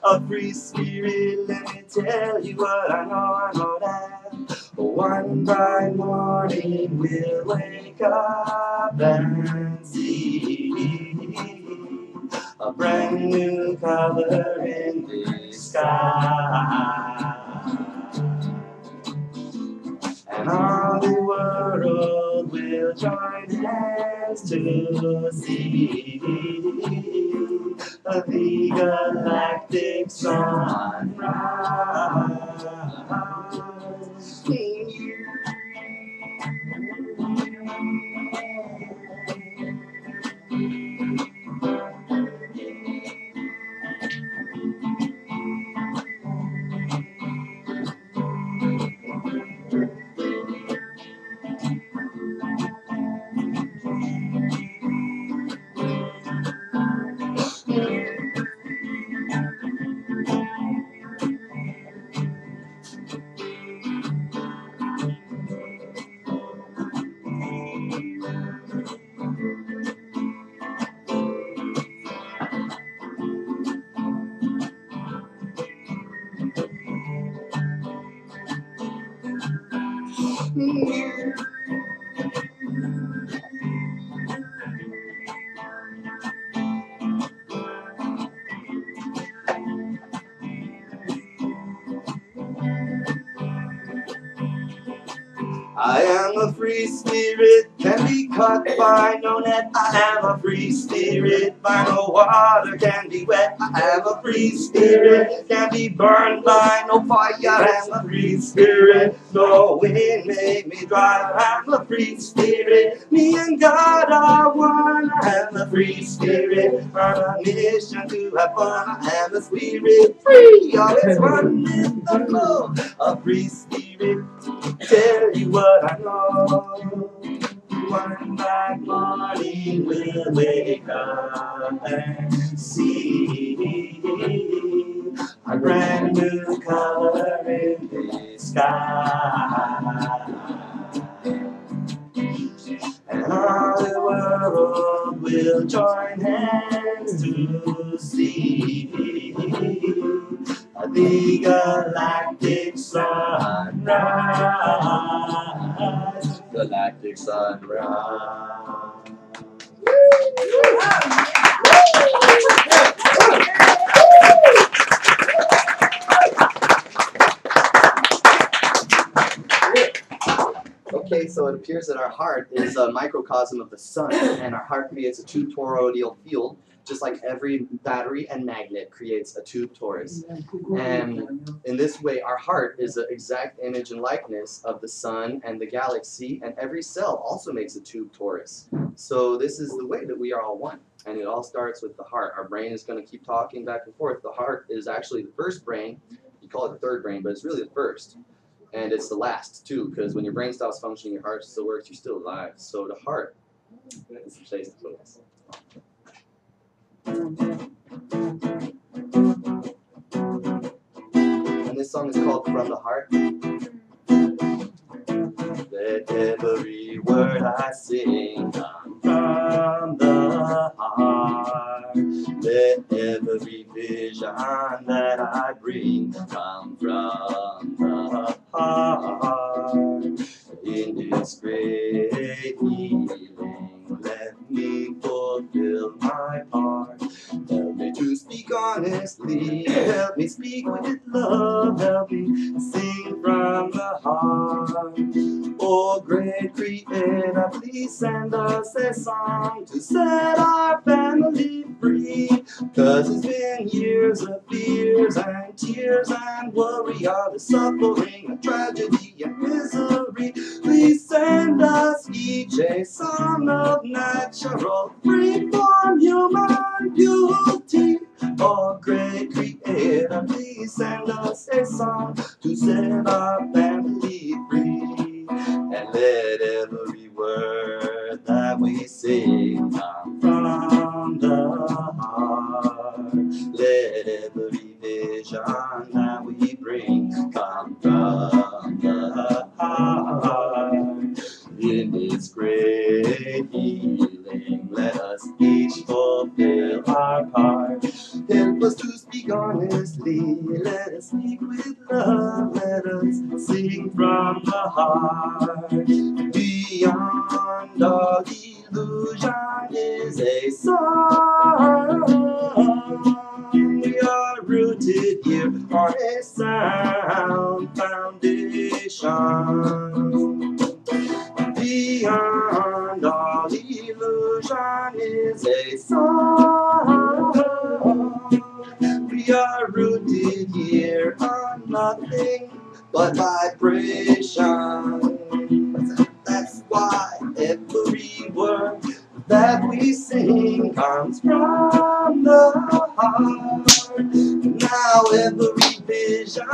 A free spirit, let me tell you what I know that one bright morning we'll wake up and see a brand new color in the sky. And all the world will join hands to see the galactic sunrise. I am a free spirit, can be caught by no net. I am a free spirit, by no water can be wet. I am a free spirit, can be burned by no fire. I am a free spirit, no wind make me dry. I am a free spirit, me and God are one. I am a free spirit, on a mission to have fun. I am a spirit, free, always run with the flow. A free spirit, tell you what I know. One bright morning we'll wake up and see a brand new color in the sky. And all the world will join hands to see the galactic sunrise. Galactic sunrise. Okay, so it appears that our heart is a microcosm of the sun, and our heart creates a two toroidal field just like every battery and magnet creates a tube torus. And in this way, our heart is an exact image and likeness of the sun and the galaxy, and every cell also makes a tube torus. So this is the way that we are all one. And it all starts with the heart. Our brain is going to keep talking back and forth. The heart is actually the first brain. You call it the third brain, but it's really the first. And it's the last, too, because when your brain stops functioning, your heart still works, you're still alive. So the heart is the place to focus. And this song is called From the Heart. Let every word I sing come from the heart. Let every vision that I bring come from the heart. In this great healing, let me fulfill my part. Help me to speak honestly, help me speak with love, help me sing from the heart. Oh, great Creator, please send us a song to set our family free. 'Cause it's been years of fears and tears and worry, all the suffering and tragedy and misery. Please send us each a song of natural, free from human beauty. Oh, great Creator, please send us a song to set our family free. And let every word that we sing come from the heart. Let every vision that we bring come from the heart. In this great healing, let us each fulfill our part. Help us to speak honestly, let us speak with love, let us sing from the heart. Beyond all illusion is a song. We are rooted here on a sound foundation. Beyond all illusion is a song. We are rooted here on nothing but vibration. That's why every word that we sing comes from the heart. Now every vision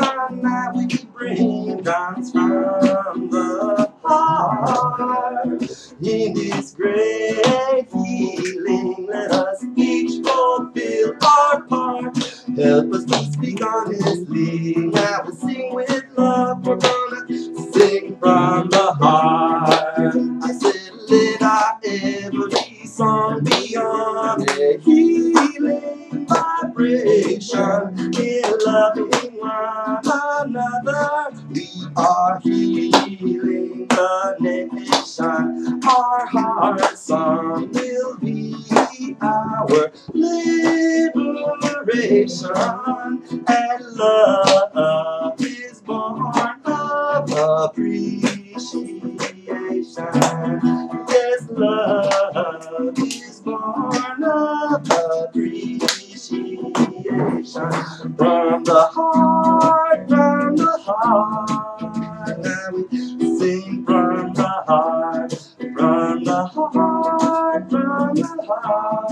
that we bring comes from the heart. In this great healing, let us each fulfill our part. Help us to speak honestly. Now we sing with love. We're gonna sing from the heart. I said, let our every song be on a healing vibration. In loving one another, we are healing the nation. Our heart song will be our liberation, and love is born of appreciation. Yes, love is born of appreciation. From the heart, from the heart. Now we sing from the heart, from the heart, from the heart.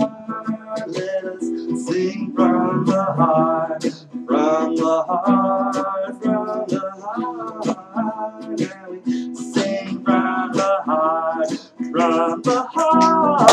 Let us sing from the heart, from the heart, from the heart. Now we sing from the heart, from the heart.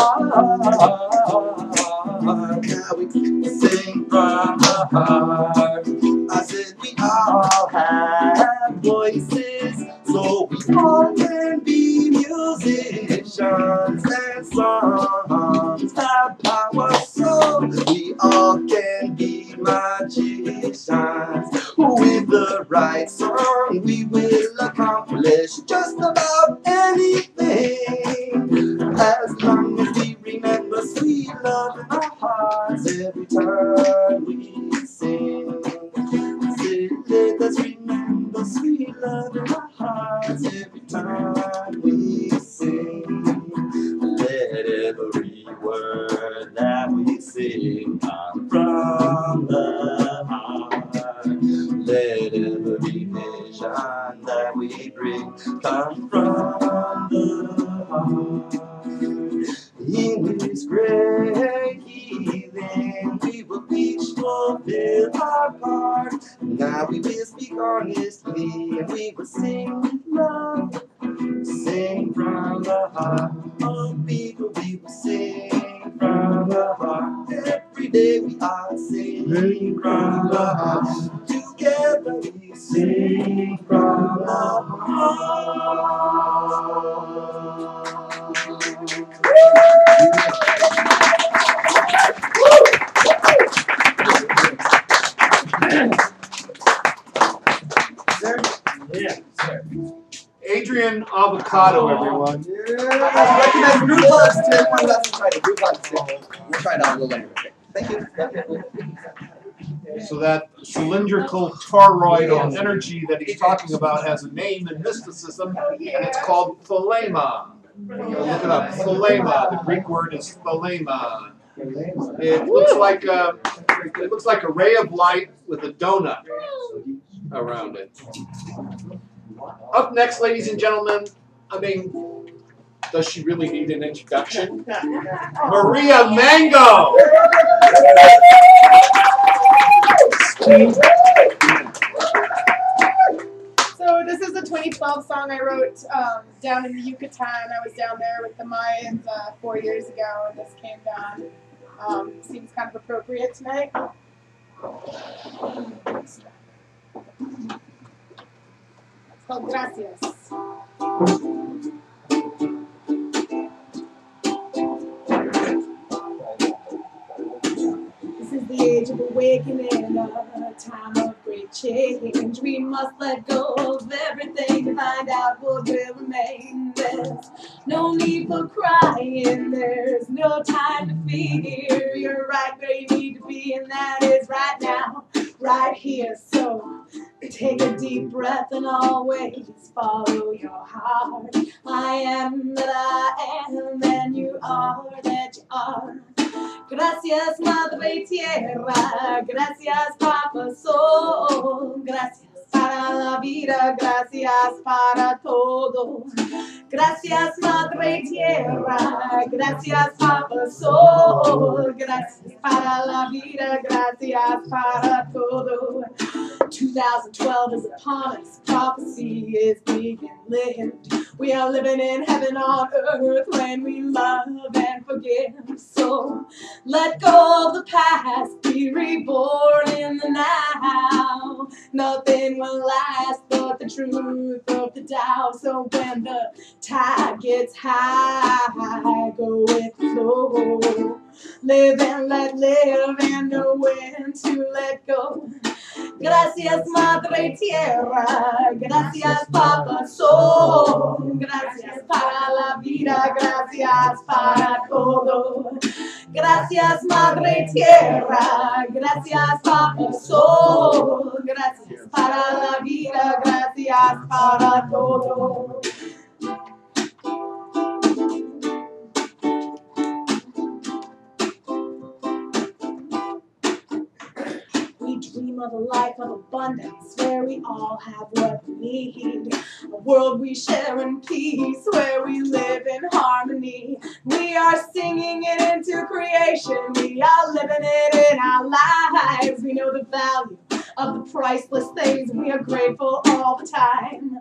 Now we sing from the heart. I said we all have voices, so we all can be musicians, and songs have power, so we all can be magicians. With the right song, we will accomplish just about anything, as long as we remember sweet love in our hearts every time we sing. Let us remember sweet love in our hearts every time we sing. Let every word that we sing sing on from the heart. Let every vision that we bring come from the heart. In His great healing, we will each fulfill our part. Now we will speak honestly, and we will sing with love. Sing from the heart. Oh, people, we will sing from the heart. Every day we are singing from the heart. Together we sing from the heart. Adrian Avocado, everyone. Yeah. Recognize group hugs today. One lesson Friday. Group hugs today. We'll try it out a little later. Thank you. So that cylindrical toroidal energy that he's talking about has a name in mysticism, and it's called thelema. Look it up. Thelema. The Greek word is thelema. It looks like a ray of light with a donut around it. Up next, ladies and gentlemen, does she really need an introduction? Maria Mango! So this is a 2012 song I wrote down in the Yucatan. I was down there with the Mayans 4 years ago, and this came down. Seems kind of appropriate tonight. It's called Gracias. This is the age of awakening, a time of great change. We must let go of everything to find out what will remain. There's no need for crying, there's no time to fear. You're right where you need to be, and that is right now, right here. So take a deep breath and always follow your heart. I am that I am, and you are that you are. Gracias, Madre Tierra, gracias, Papa Sol, gracias para la vida, gracias para todo. Gracias, Madre Tierra, gracias, Papa Sol, gracias para la vida, gracias para todo. 2012 is upon us, prophecy is being lived. We are living in heaven on earth when we love and forgive. So let go of the past, be reborn in the now. Nothing will last but the truth of the Tao. So when the tide gets high, go with the flow. Live and let live and know when to let go. Gracias, Madre Tierra, gracias, Papa Sol, gracias para la vida, gracias para todo. Gracias, Madre Tierra, gracias, Papa Sol, gracias para la vida, gracias para todo. We dream of a life of abundance where we all have what we need. A world we share in peace where we live in harmony. We are singing it into creation. We are living it in our lives. We know the value of the priceless things. We are grateful all the time.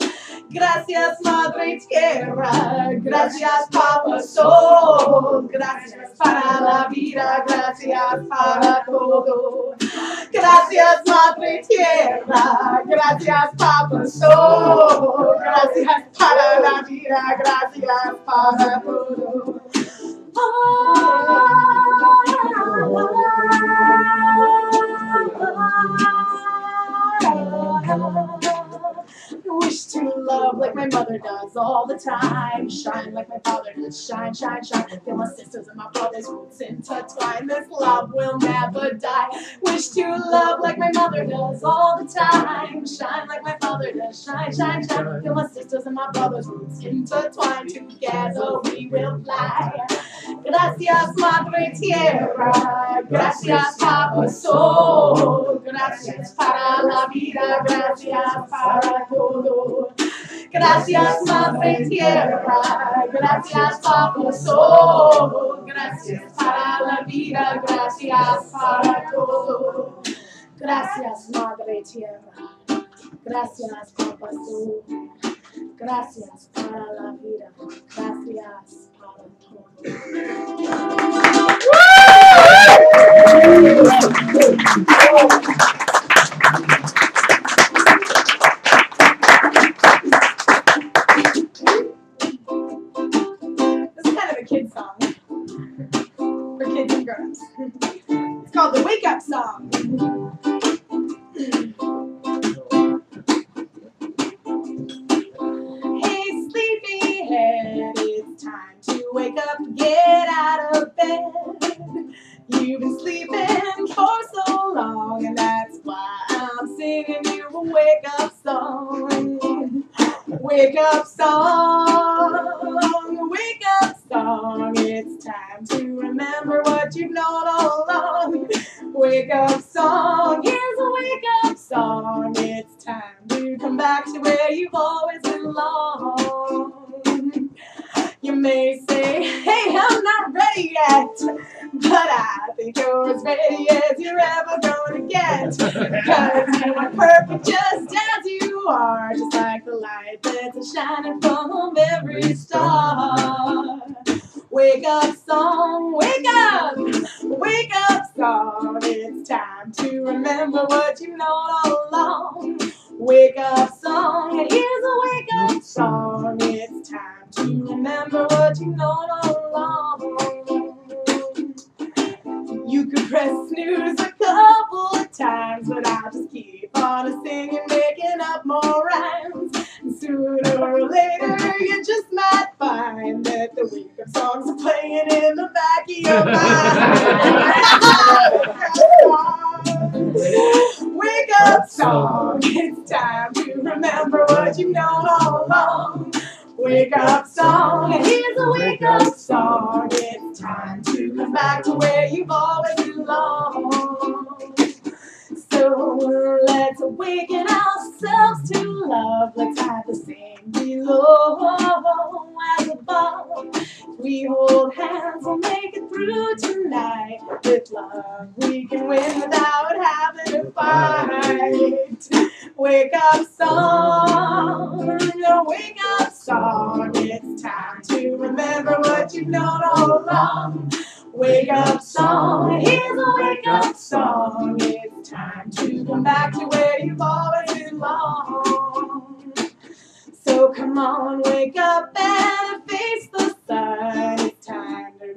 Gracias, Madre Tierra. Gracias, Papa Sol. Gracias para la vida. Gracias para todo. Gracias, Madre Tierra, gracias, Papa Sol, gracias para la vida, gracias para todo. I wish to love like my mother does all the time. Shine like my father does. Shine, shine, shine. Feel my sisters and my brothers' roots intertwine. This love will never die. Wish wish to love like my mother does all the time. Shine like my father does. Shine, shine, shine. Feel my sisters and my brothers' roots intertwined. Together we will fly. Gracias, Madre Tierra. Gracias, Papa Sol. Gracias para la vida. Gracias para todo. Gracias, Madre Tierra. Gracias, Papa Sol. Gracias para la vida. Gracias para todo. Gracias, Madre Tierra. Gracias, Papa Sol. Gracias para la vida. Gracias para todo. This is kind of a kid song for kids and grown-ups. It's called the Wake Up Song. Hey, sleepyhead, it's time to wake up, get out of bed. You've been sleeping for so long, and that's why I'm singing you a wake-up song. Wake-up song, wake-up song. It's time to remember what you've known all along. Wake-up song, here's a wake-up song. It's time to come back to where you've always belonged. You may say, hey, I'm not ready yet, but I think you're as ready as you're ever gonna get. Cause you are perfect just as you are, just like the light that's shining from every star. Wake up song, wake up song. It's time to remember what you've known all along. Wake up song, and here's a wake up song. It's time to remember what you've known all along. You could press snooze a couple of times, but I'll just keep on singing, making up more rhymes. And sooner or later, you just might find that the wake-up songs are playing in the back of your mind. Wake up song, it's time to remember what you've known all along. Wake up song, and here's a wake up song. It's time to come back to where you've always belonged. So let's awaken ourselves to love. Let's have the same below as above. We hold hands, we'll make it through tonight. With love we can win without having to fight. Wake up song, wake up song. It's time to remember what you've known all along. Wake up song, here's a wake up song. It's time to come back to where you've always belonged. So come on, wake up and face the sun. It's time to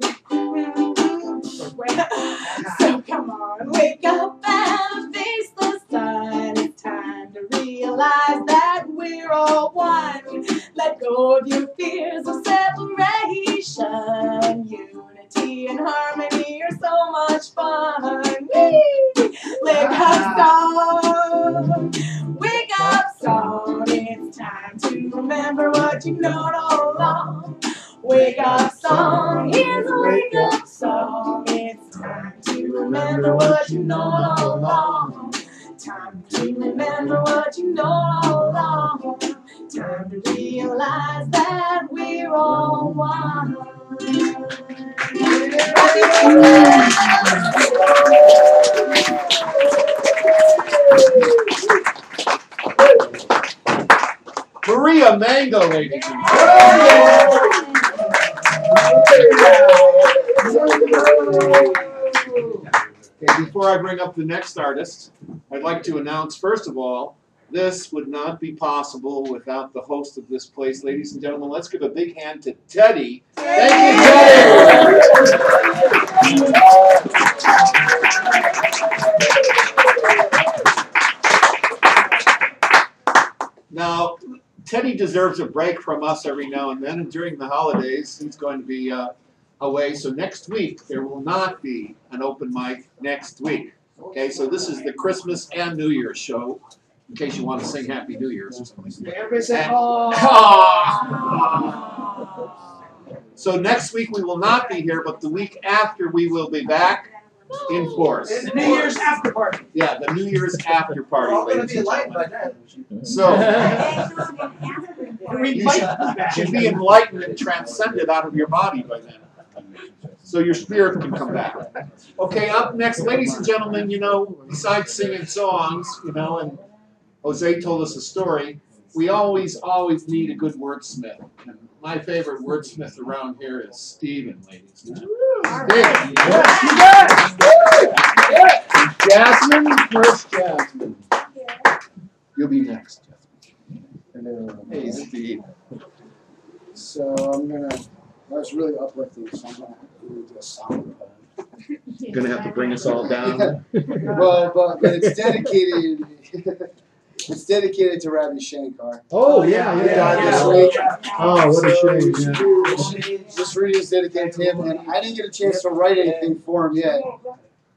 so come on, wake up and face the sun. It's time to realize that we're all one. Let go of your fears of separation. Unity and harmony are so much fun. Wake up song, wake up song. It's time to remember what you've known all along. Wake up song, here's a wake up song. It's time to remember what you've known all along. Time to remember what you've known all along. Time to realize that we're all one. Maria Mango, ladies and Okay, before I bring up the next artist, I'd like to announce, first of all, this would not be possible without the host of this place. Ladies and gentlemen, let's give a big hand to Teddy. Thank you, Teddy! Now, Teddy deserves a break from us every now and then, and during the holidays, he's going to be away. So next week, there will not be an open mic next week. Okay, so this is the Christmas and New Year's show, in case you want to sing Happy New Year's or something. Everybody say, And- oh. So next week we will not be here, but the week after we will be back in force. And the New Year's after party. Yeah, the New Year's after party. We're all gonna ladies be and enlightened by gentlemen. then. So We you might should be enlightened and transcended out of your body by then. So your spirit can come back. Okay, up next, ladies and gentlemen, you know, besides singing songs, you know, and Jose told us a story, we always need a good wordsmith. And my favorite wordsmith around here is Stephen, ladies and gentlemen. Jasmine, first Jasmine. You'll be next, Jasmine. Hey, Steve. So I'm gonna. That was really uplifting. So I'm gonna really do a song. You're gonna have to bring us all down. but it's dedicated. It's dedicated to Ravi Shankar. Oh, He died this week. Oh, what a shame. This reading is dedicated to him, and I didn't get a chance to write anything for him yet.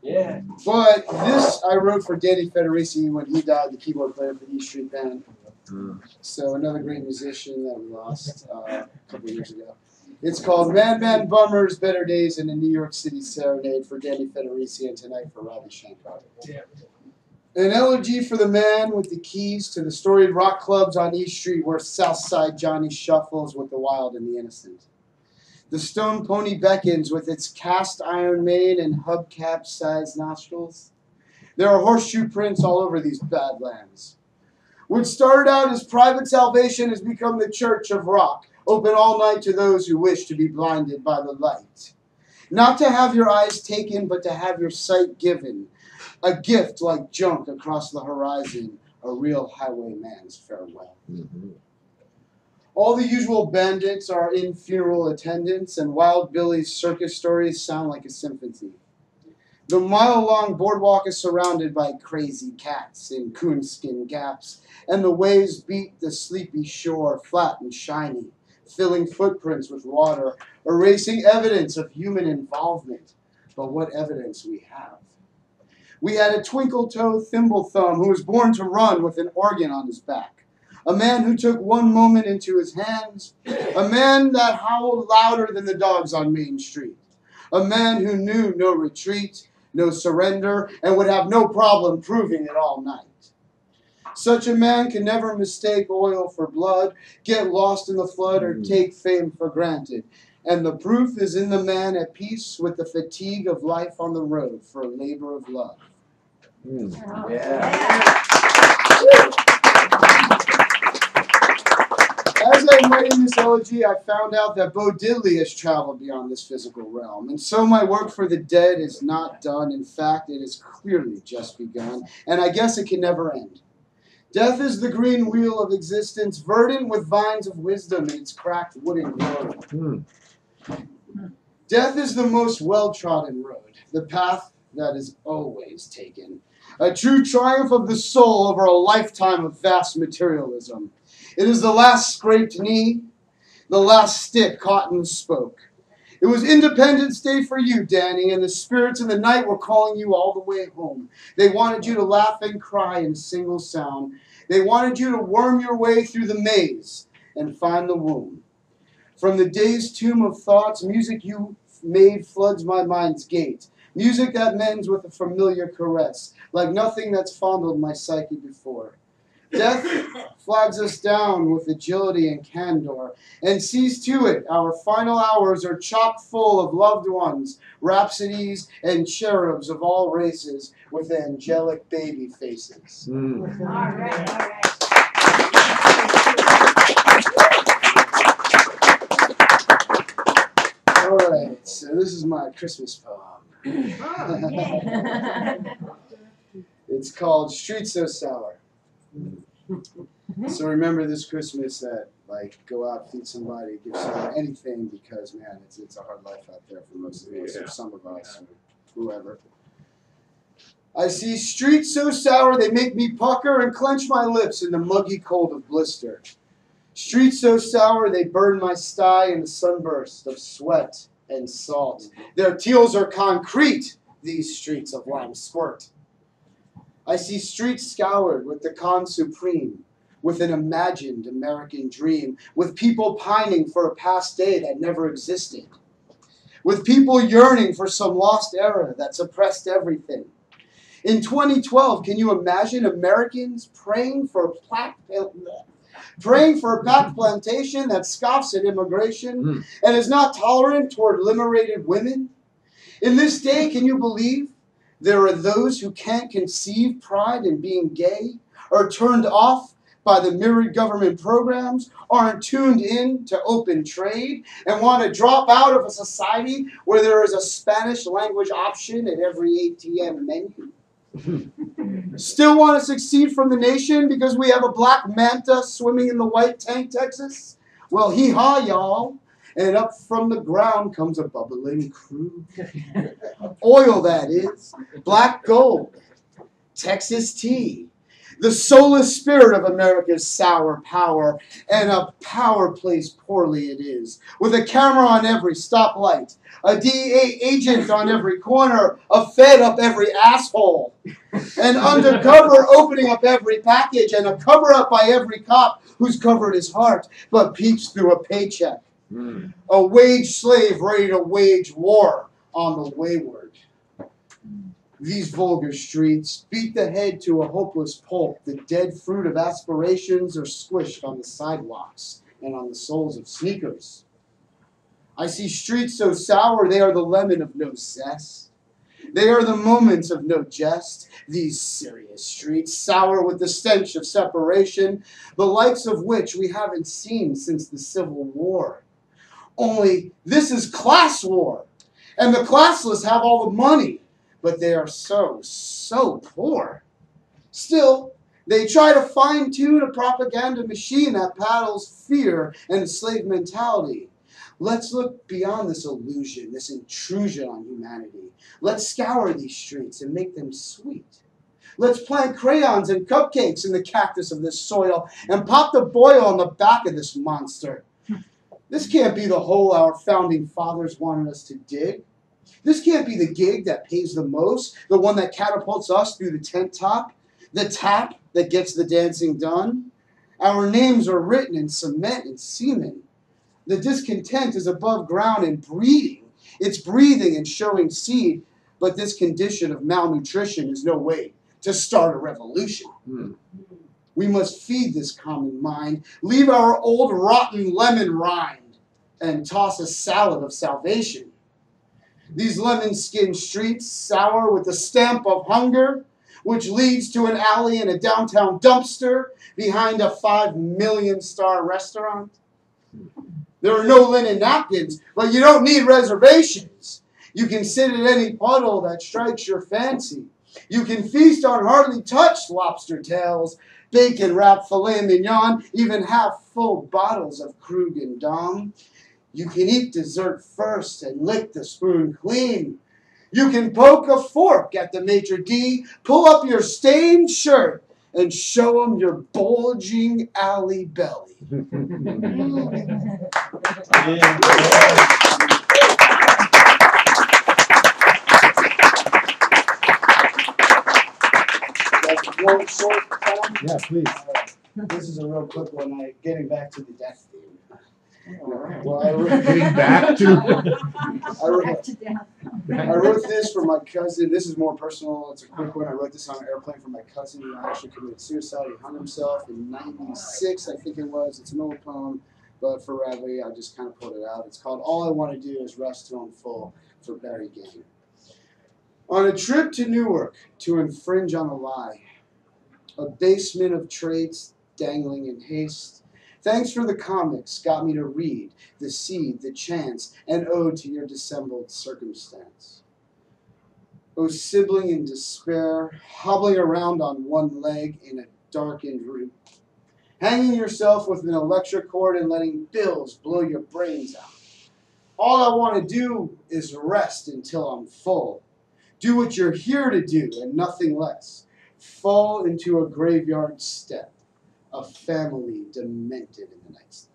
Yeah. But this I wrote for Danny Federici when he died, the keyboard player for the E Street Band. So another great musician that we lost a couple of years ago. It's called Man Man Bummers, Better Days in a New York City Serenade for Danny Federici and tonight for Ravi Shankar. An elegy for the man with the keys to the storied rock clubs on East Street where Southside Johnny shuffles with the wild and the innocent. The stone pony beckons with its cast iron mane and hubcap-sized nostrils. There are horseshoe prints all over these badlands. What started out as private salvation has become the church of rock, open all night to those who wish to be blinded by the light. Not to have your eyes taken, but to have your sight given. A gift like junk across the horizon, a real highwayman's farewell. All the usual bandits are in funeral attendance, and Wild Billy's circus stories sound like a symphony. The mile-long boardwalk is surrounded by crazy cats in coonskin caps, and the waves beat the sleepy shore flat and shiny, filling footprints with water, erasing evidence of human involvement. But what evidence we have. We had a twinkle-toe thimble thumb who was born to run with an organ on his back. A man who took one moment into his hands. A man that howled louder than the dogs on Main Street. A man who knew no retreat, no surrender, and would have no problem proving it all night. Such a man can never mistake oil for blood, get lost in the flood, or take fame for granted. And the proof is in the man at peace with the fatigue of life on the road for a labor of love. As I'm writing this elegy, I found out that Bo Diddley has traveled beyond this physical realm. And so my work for the dead is not done. In fact, it has clearly just begun. And I guess it can never end. Death is the green wheel of existence, verdant with vines of wisdom in its cracked wooden glory. Death is the most well-trodden road, the path that is always taken. A true triumph of the soul over a lifetime of vast materialism. It is the last scraped knee, the last stick caught in the spoke. It was Independence Day for you, Danny, and the spirits in the night were calling you all the way home. They wanted you to laugh and cry in a single sound. They wanted you to worm your way through the maze and find the womb. From the day's tomb of thoughts, music you made floods my mind's gate. Music that mends with a familiar caress, like nothing that's fondled my psyche before. Death flags us down with agility and candor, and sees to it our final hours are chock full of loved ones, rhapsodies, and cherubs of all races with angelic baby faces. All right. All right, so this is my Christmas poem. It's called Street So Sour. So remember this Christmas that, like, go out, feed somebody, give someone anything, because, man, it's a hard life out there for most of us, or some of us, or whoever. I see streets so sour they make me pucker and clench my lips in the muggy cold of blister. Streets so sour they burn my sty in the sunburst of sweat and salt. Their teals are concrete, these streets of lime squirt. I see streets scoured with the Khan Supreme, with an imagined American dream, with people pining for a past day that never existed, with people yearning for some lost era that suppressed everything. In 2012, can you imagine Americans praying for a black plantation that scoffs at immigration and is not tolerant toward liberated women? In this day, can you believe there are those who can't conceive pride in being gay, are turned off by the myriad government programs, aren't tuned in to open trade, and want to drop out of a society where there is a Spanish language option at every ATM menu? Still want to succeed from the nation because we have a black manta swimming in the white tank, Texas? Well, hee-haw, y'all. And up from the ground comes a bubbling crude. Oil, that is. Black gold. Texas tea. The soulless spirit of America's sour power. And a power placed poorly it is. With a camera on every stoplight. A DEA agent on every corner. A Fed up every asshole. An undercover opening up every package. And a cover-up by every cop who's covered his heart but peeks through a paycheck. A wage slave ready to wage war on the wayward. These vulgar streets beat the head to a hopeless pulp. The dead fruit of aspirations are squished on the sidewalks and on the soles of sneakers. I see streets so sour they are the lemon of no zest. They are the moments of no jest. These serious streets, sour with the stench of separation, the likes of which we haven't seen since the Civil War. Only this is class war, and the classless have all the money, but they are so poor. Still, they try to fine-tune a propaganda machine that paddles fear and a slave mentality. Let's look beyond this illusion, this intrusion on humanity. Let's scour these streets and make them sweet. Let's plant crayons and cupcakes in the cactus of this soil and pop the boil on the back of this monster. This can't be the hole our founding fathers wanted us to dig. This can't be the gig that pays the most, the one that catapults us through the tent top, the tap that gets the dancing done. Our names are written in cement and semen. The discontent is above ground and breeding. It's breathing and showing seed, but this condition of malnutrition is no way to start a revolution. We must feed this common mind, leave our old rotten lemon rind, and toss a salad of salvation. These lemon-skinned streets, sour with the stamp of hunger, which leads to an alley and a downtown dumpster behind a 5 million-star restaurant. There are no linen napkins, but you don't need reservations. You can sit at any puddle that strikes your fancy. You can feast on hardly touched lobster tails, bacon-wrapped filet mignon, even half-full bottles of Krug and Dom. You can eat dessert first and lick the spoon clean. You can poke a fork at the maitre d', pull up your stained shirt, and show them your bulging alley belly. One short time? Yeah, please. This is a real quick one. Getting back to the death theme. Well, Getting back to I wrote this for my cousin. This is more personal. It's a quick one. I wrote this on an airplane for my cousin who actually committed suicide. He hung himself in '96, I think it was. It's an old poem, but for Radley, I just kind of pulled it out. It's called All I Want to Do Is Rest Till I'm Full for Barry Gang. On a trip to Newark to infringe on a lie, a basement of traits dangling in haste. Thanks for the comics, got me to read The Seed, The Chance, and Ode to Your Dissembled Circumstance. O sibling in despair, hobbling around on one leg in a darkened route, hanging yourself with an electric cord and letting bills blow your brains out. All I want to do is rest until I'm full. Do what you're here to do and nothing less. Fall into a graveyard step. A family demented in the night.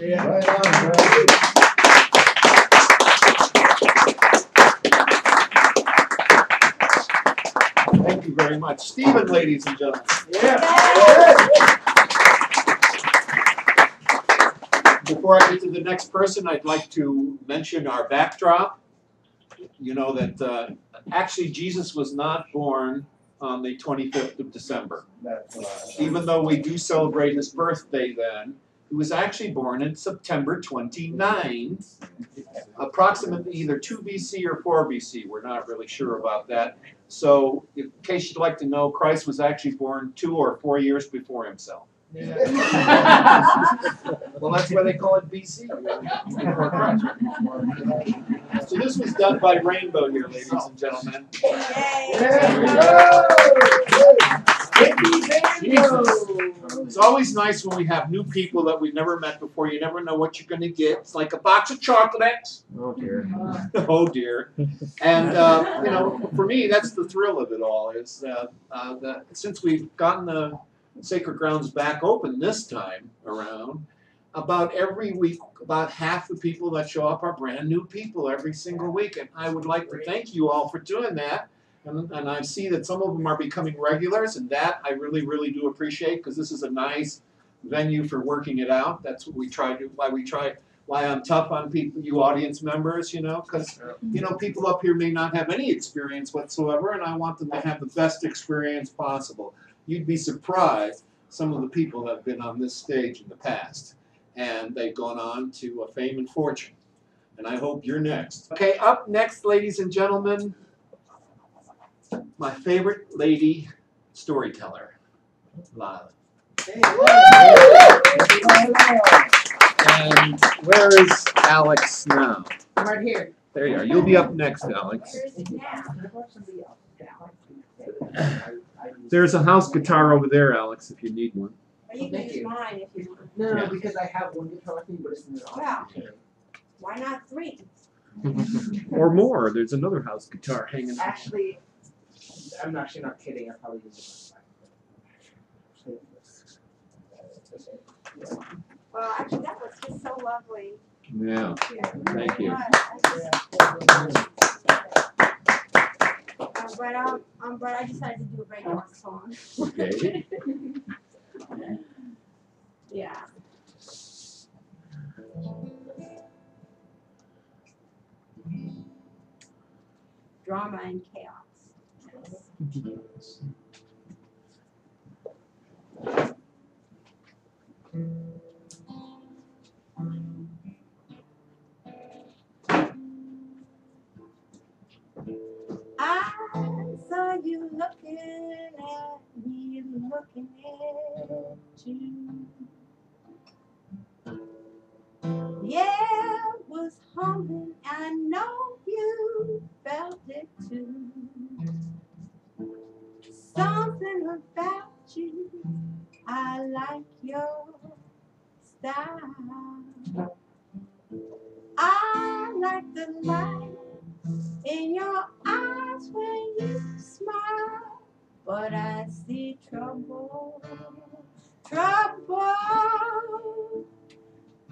Yeah. Right on, bro. Thank you very much. Stephen, ladies and gentlemen. Before I get to the next person, I'd like to mention our backdrop. You know that actually Jesus was not born on the 25th of December. Even though we do celebrate his birthday then, he was actually born in September 29th, approximately either 2 BC or 4 BC. We're not really sure about that. So in case you'd like to know, Christ was actually born 2 or 4 years before himself. Well, that's why they call it BC. Before Christ. So this was done by Rainbow here, ladies and gentlemen. It's always nice when we have new people that we've never met before. You never know what you're going to get. It's like a box of chocolates. Oh dear. Oh dear. And you know, for me, that's the thrill of it all. Is that since we've gotten the Sacred Grounds back open this time around, about every week, about half the people that show up are brand new people every single week. And I would like to thank you all for doing that. And I see that some of them are becoming regulars, and that I really, really do appreciate, because this is a nice venue for working it out. That's what we try to, why I'm tough on people, you audience members, you know, because, you know, people up here may not have any experience whatsoever, and I want them to have the best experience possible. You'd be surprised some of the people that have been on this stage in the past, and they've gone on to fame and fortune. And I hope you're next. Okay, up next, ladies and gentlemen, my favorite lady storyteller, Lila. And where is Alex now? Right here. There you are. You'll be up next, Alex. There's a house guitar over there, Alex, if you need one. Or you can use mine if you want. No, Yeah. because I have one guitar with me, but it's in the office. Well, why not 3? Or more. There's another house guitar hanging. Actually, I'm actually not kidding. I probably use it. Well, actually, that was just so lovely. Yeah. Thank you. But I decided to do a very dark song. Okay. Yeah. Drama and chaos. I saw you looking at me, looking at you. Yeah, it was humbling. I know you felt it too. Something about you, I like your style. I like the light in your eyes when you smile, but I see trouble, trouble.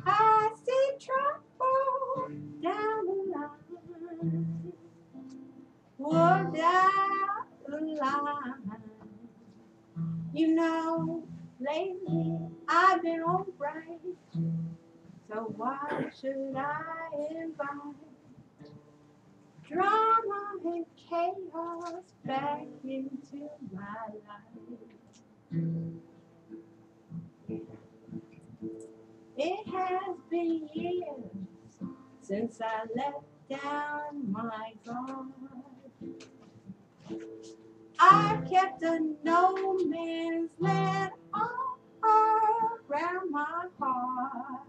I see trouble down the line, oh, down the line. You know, lately I've been alright, so why should I invite drama and chaos back into my life? It has been years since I let down my guard. I kept a no man's land all around my heart.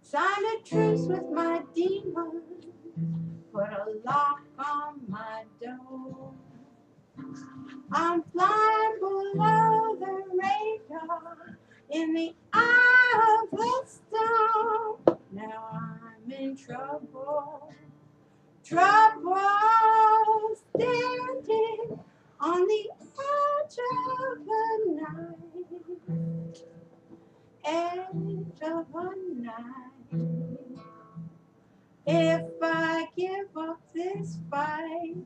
Signed a truce with my demons, put a lock on my door. I'm flying below the radar in the eye of the storm. Now I'm in trouble, trouble, standing on the edge of the night, edge of a night. If I give up this fight,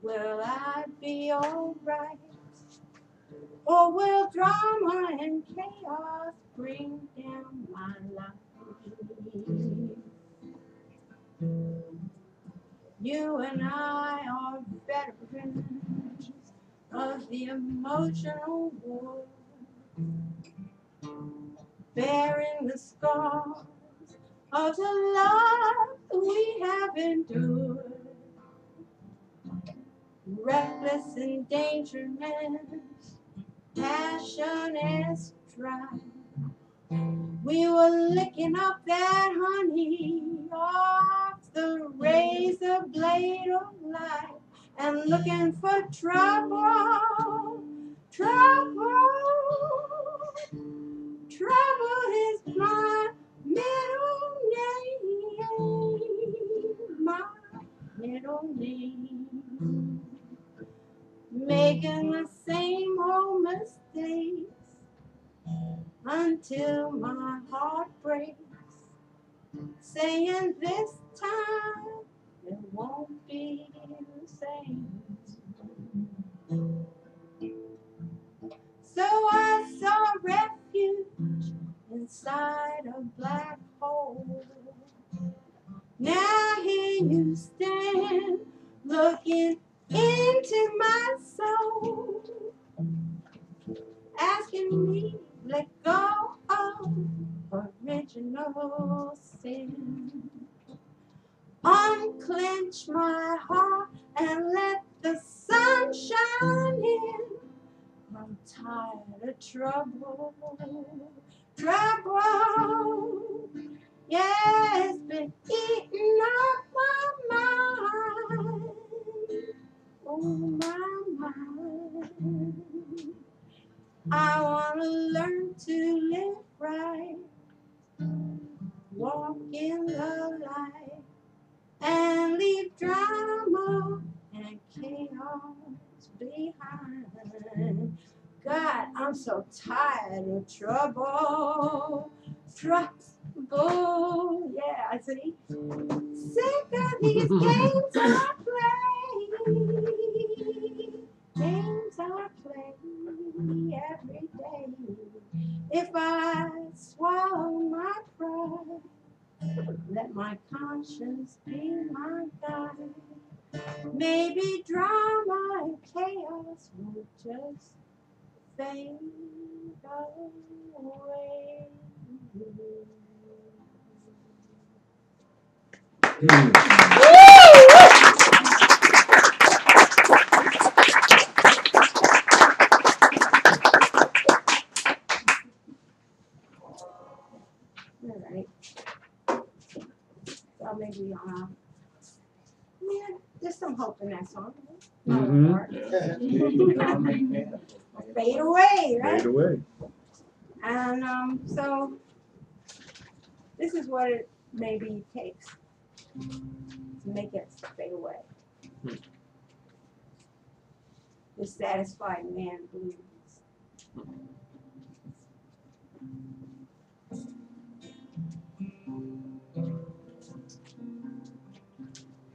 will will I be alright? Or will drama and chaos bring down my life? You and I are veterans of the emotional war, bearing the scars of the love we have endured. Reckless endangerment, passion and strife. We were licking up that honey off the razor blade of life and looking for trouble. Trouble is my middle name. My middle name. Making the same old mistakes until my heart breaks, saying this time it won't be the same. So I saw refuge inside a black hole. Now here you stand, looking into my soul, asking me to let go of original sin. Unclench my heart and let the sun shine in. I'm tired of trouble. Yeah, it's been eating up my mind. Oh, my mind. I want to learn to live right, walk in the light, and leave drama and chaos behind. God, I'm so tired of trouble. Yeah, I see. Sick of these games I play. Games I play every day. If I swallow my pride, let my conscience be my guide. Maybe drama and chaos will just fade away. All right. So maybe yeah, there's some hope in that song. Fade away, right? Fade away. And so this is what it maybe takes to make it fade away. Dissatisfied man blues.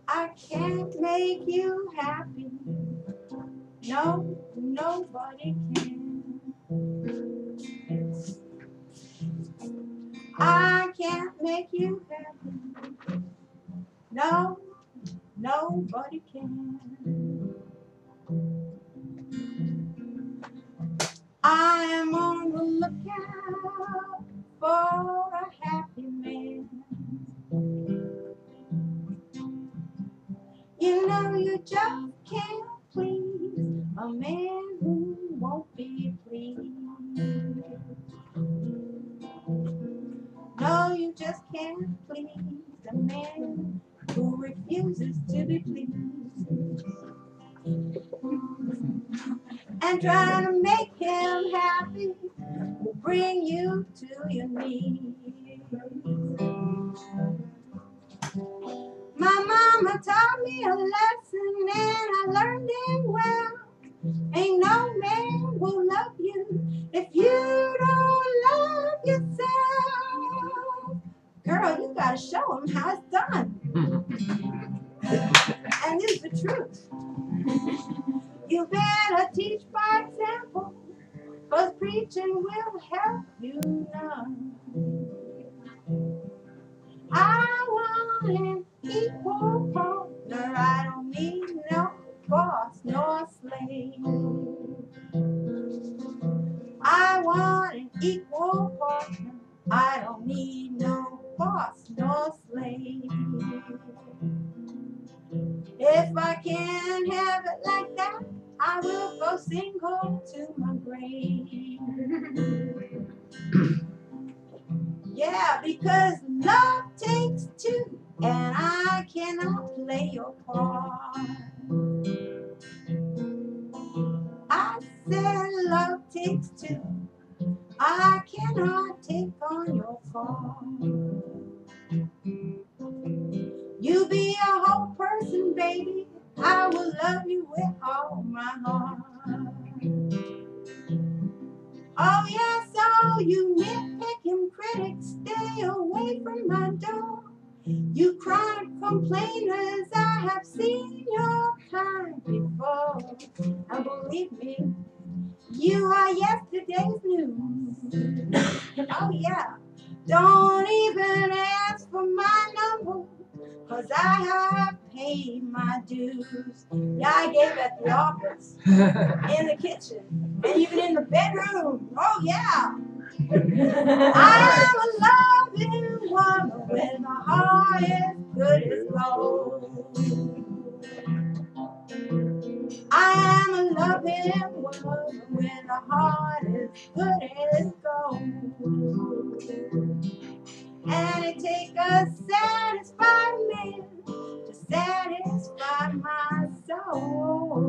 I can't make you happy. No, nobody can. I can't make you happy. No, nobody can. I am on the lookout for a happy man. You know you just can't please a man who won't be pleased. No, you just can't please a man who refuses to be pleased. And trying to make him happy will bring you to your knees. My mama taught me a lesson and I learned it well. Ain't no man will love you if you don't love yourself. Girl, you gotta show him how it's done. And this is the truth. You better teach by example, 'cause preaching will help you none. I want an equal partner. I don't need no boss nor slave. I want an equal partner. I don't need no boss nor slave. If I can't have it like that, I will go single to my grave. Yeah, because love takes two, and I cannot play your part. I said love takes two, I cannot take on your fault. You be a whole person, baby, I will love you with all my heart. Oh yes, all you nitpicking critics, stay away from my door. You chronic complainers, I have seen your kind before. And believe me, you are yesterday's news. Oh yeah, don't even ask for my number, 'cause I have paid my dues. Yeah, I gave at the office, in the kitchen, and even in the bedroom. Oh yeah. I am a loving woman with a heart as good as gold. I am a loving woman with a heart as good as gold. And it takes a satisfied man to satisfy my soul.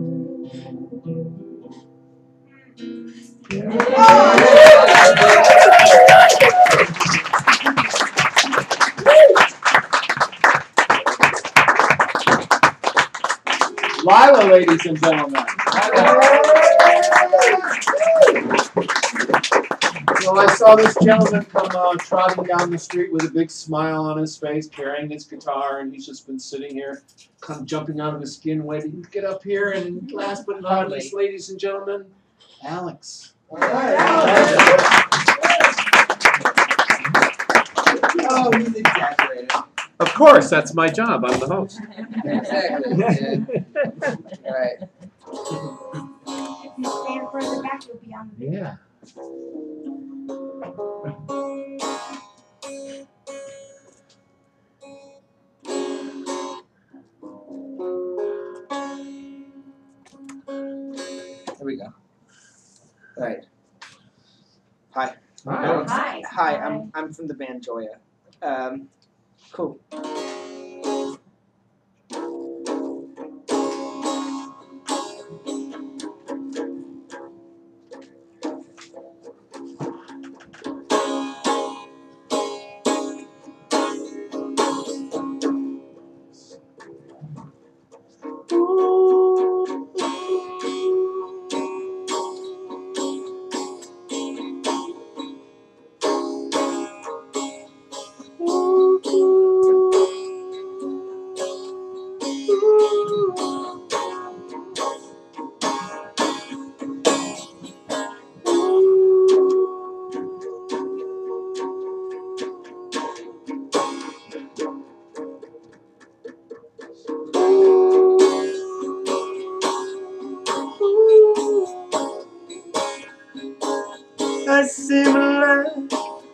Lila, ladies and gentlemen. So I saw this gentleman come trotting down the street with a big smile on his face, carrying his guitar, and he's just been sitting here, kind of jumping out of his skin, waiting to get up here. And last but not least, ladies and gentlemen, Alex. Oh, he's exaggerated. Of course, that's my job. I'm the host. Exactly. Yeah. Right. If you stand further back, you'll be on the video. Yeah. Here we go. All right. Hi. Hi. Hi. I'm from the band Joya. Cool. I see my life,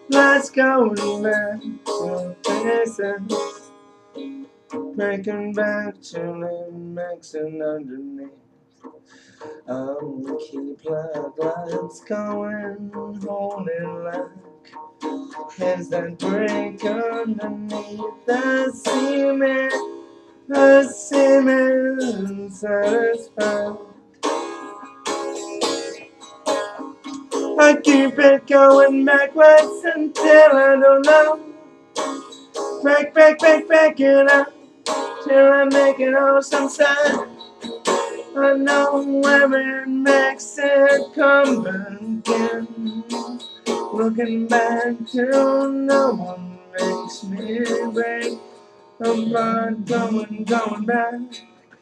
let's go back to places, making back to the mixing underneath. Keep like lights going, holding like hands that break underneath the cement satisfied. I keep it going backwards until I don't know. Back it up till I make it all some side. I know where it makes it come again. Looking back till no one makes me break. I'm going back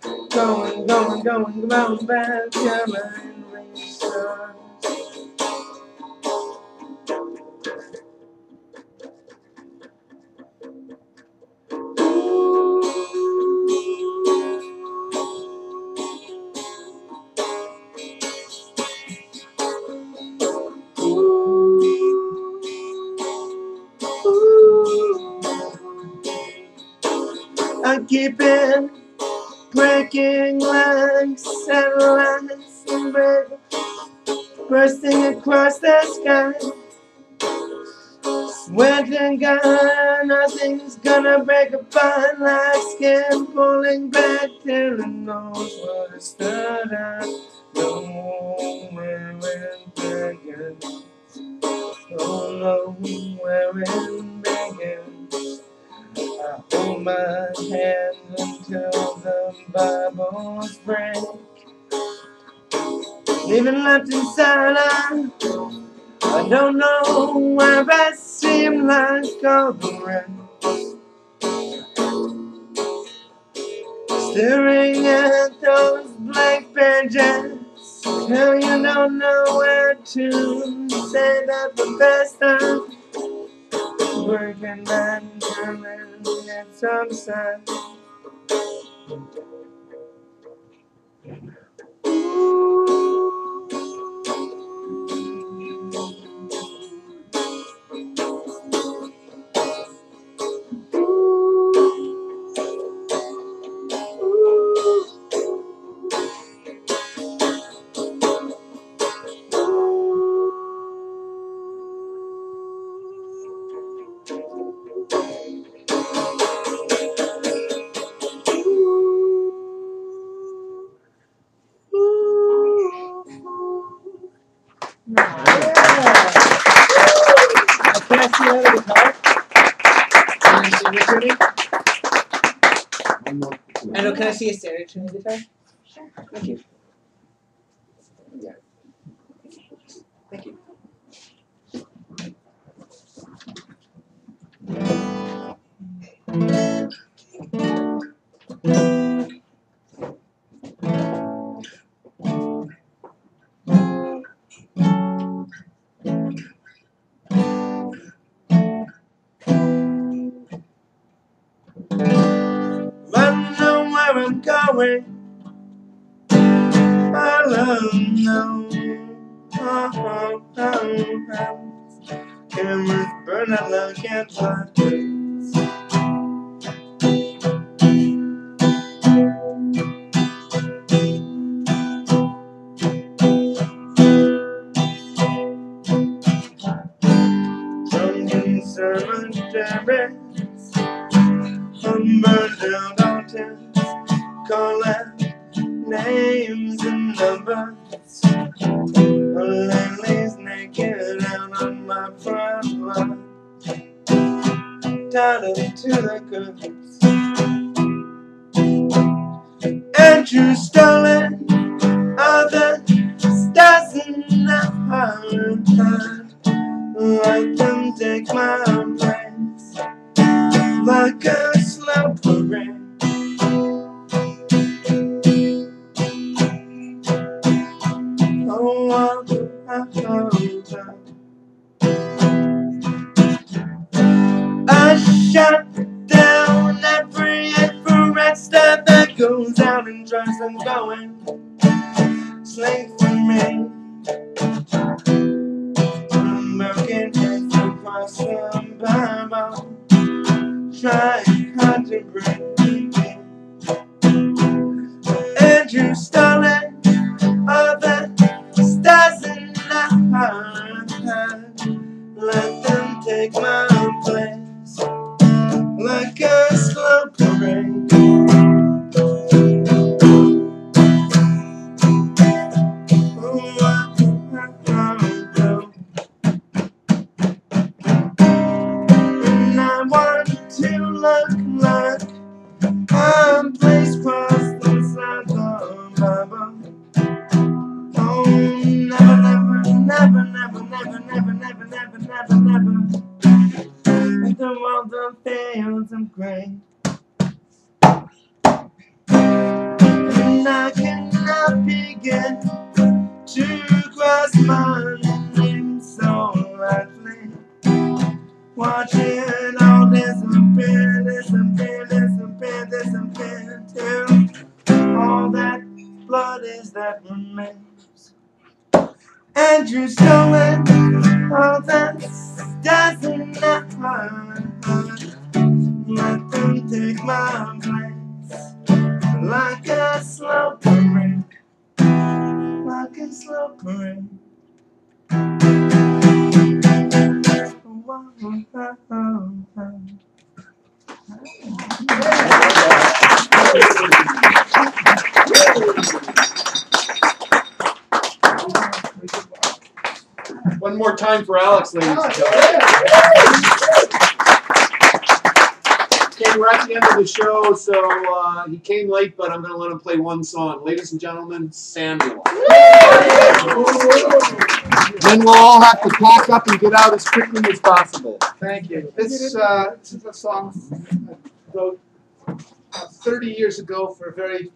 Going, going, going, going back, coming, restart. I keep it breaking like satellites and bursting across the sky. Sweating God, nothing's gonna break apart like skin pulling back till it knows what it started. Nowhere in begins. Oh, nowhere in begins. I hold my hand until the bubbles break. Leaving left inside, I don't know where I seem like all the rest. Staring at those blank pages, till you don't know where to say that the best time. Working and turning, it's upside. Can I see another guitar? Can I see your tuning? I know, can I see a standard tuning guitar? Sure. Thank you. Yeah. Thank you. I know where I'm going. I love no. Cameras burn out like campfires. Drunken cemeteries, burned down hotels, call out names and numbers. A lady's naked out on my front lawn, down into the goods. And you stolen all the stars in the heart. Let them take my place like a slow parade. I shut down every infrared stuff that goes out and drives them going. Slave for me. Broken heads across the Bible, trying hard to breathe. And you stole it, all the stars in the heart. Let them take my place like a slow parade. And I want to look like I'm placed across the side of the Bible. Oh, never, never, never, never, never, never, never, never, never, never. With the world of fields of grain. begin to cross my name so lightly. Watching all disappear, disappear, disappear, disappear till all that blood is that remains. And you're stolen all that doesn't matter. Let them take my place like a slow parade, like a slow parade. One more time for Alex, ladies and gentlemen. Okay, we're at the end of the show, so he came late, but I'm going to let him play one song. Ladies and gentlemen, Samuel. Then we'll all have to pack up and get out as quickly as possible. Thank you. This is a song I wrote 30 years ago for a very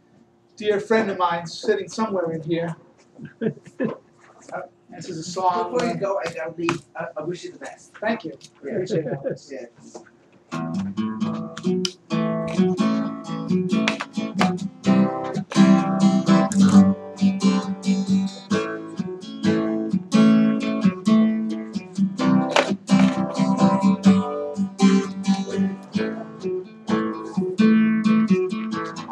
dear friend of mine sitting somewhere in here. This is a song. Before you go, I wish you the best. Thank you. Appreciate it. Yeah.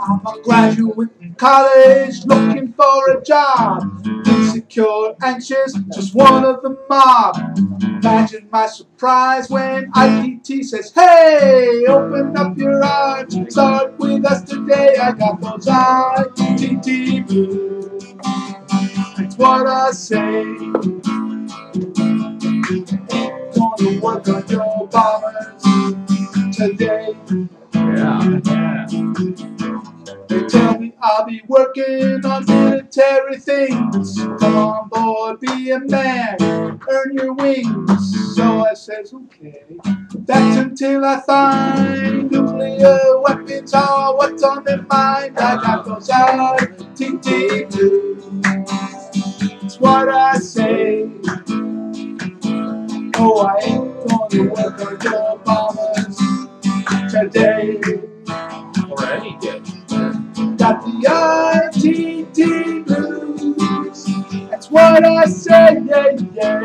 I'm a graduate in college looking for a job. Insecure, anxious, just one of the mob. Imagine my surprise when IPT says, hey, open up your arms, start with us today. I got those IPT blues. That's what I say. Gonna work on your bombers today. Yeah. They tell me I'll be working on military things. Come on board, be a man, earn your wings. So I says, okay, that's until I find nuclear weapons are what's on their mind. I got those ITT blues. That's what I say. Oh, I ain't gonna work on your bombers today. Or any day. Got the ITT blues. That's what I say, yeah, yeah.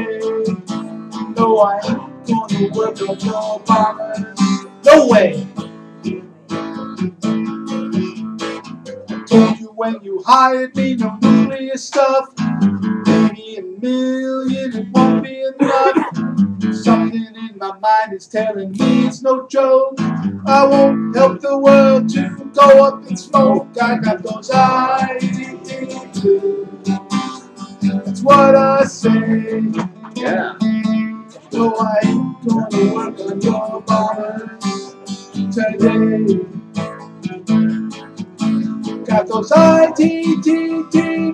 No, I ain't gonna work on your bombers. No way. I told you when you hired me, no nuclear stuff. Maybe $1 million, it won't be enough. Something in my mind is telling me it's no joke. I won't help the world to go up in smoke. I got those ITT blues. That's what I say. Yeah. No, I ain't gonna work on your bombers today. Got those ITT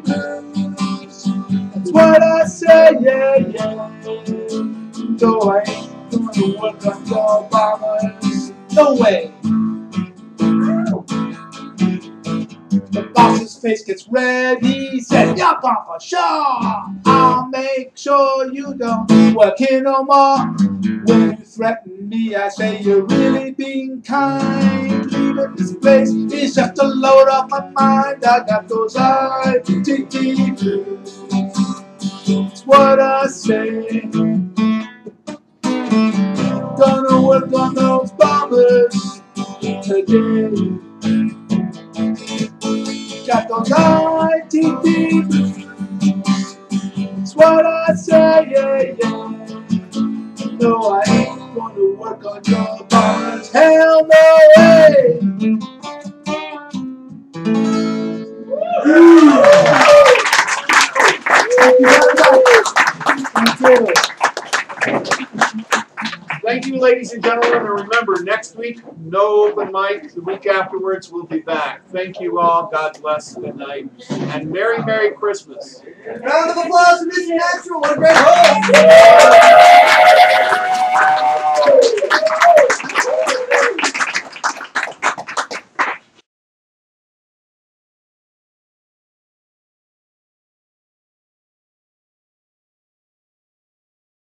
blues. That's what I say, yeah, yeah. No, I ain't gonna work on your bombers. No way. The boss's face gets red. He says, "Yeah, Papa, sure. I'll make sure you don't work here no more." When you threaten me, I say you're really being kind. Leaving this place is just to load up my mind. I got those ITT blues. That's what I say. Gonna work on those bombers today. Got those ITT blues. That's what I say, yeah, yeah. No, I ain't gonna work on your bombers. Hell no way. Thank you very much. Thank you. Thank you, ladies and gentlemen. And remember, next week, no open mic. The week afterwards, we'll be back. Thank you all. God bless. Good night. And Merry, Merry Christmas. Round of applause for Mr. Natural. What a great host.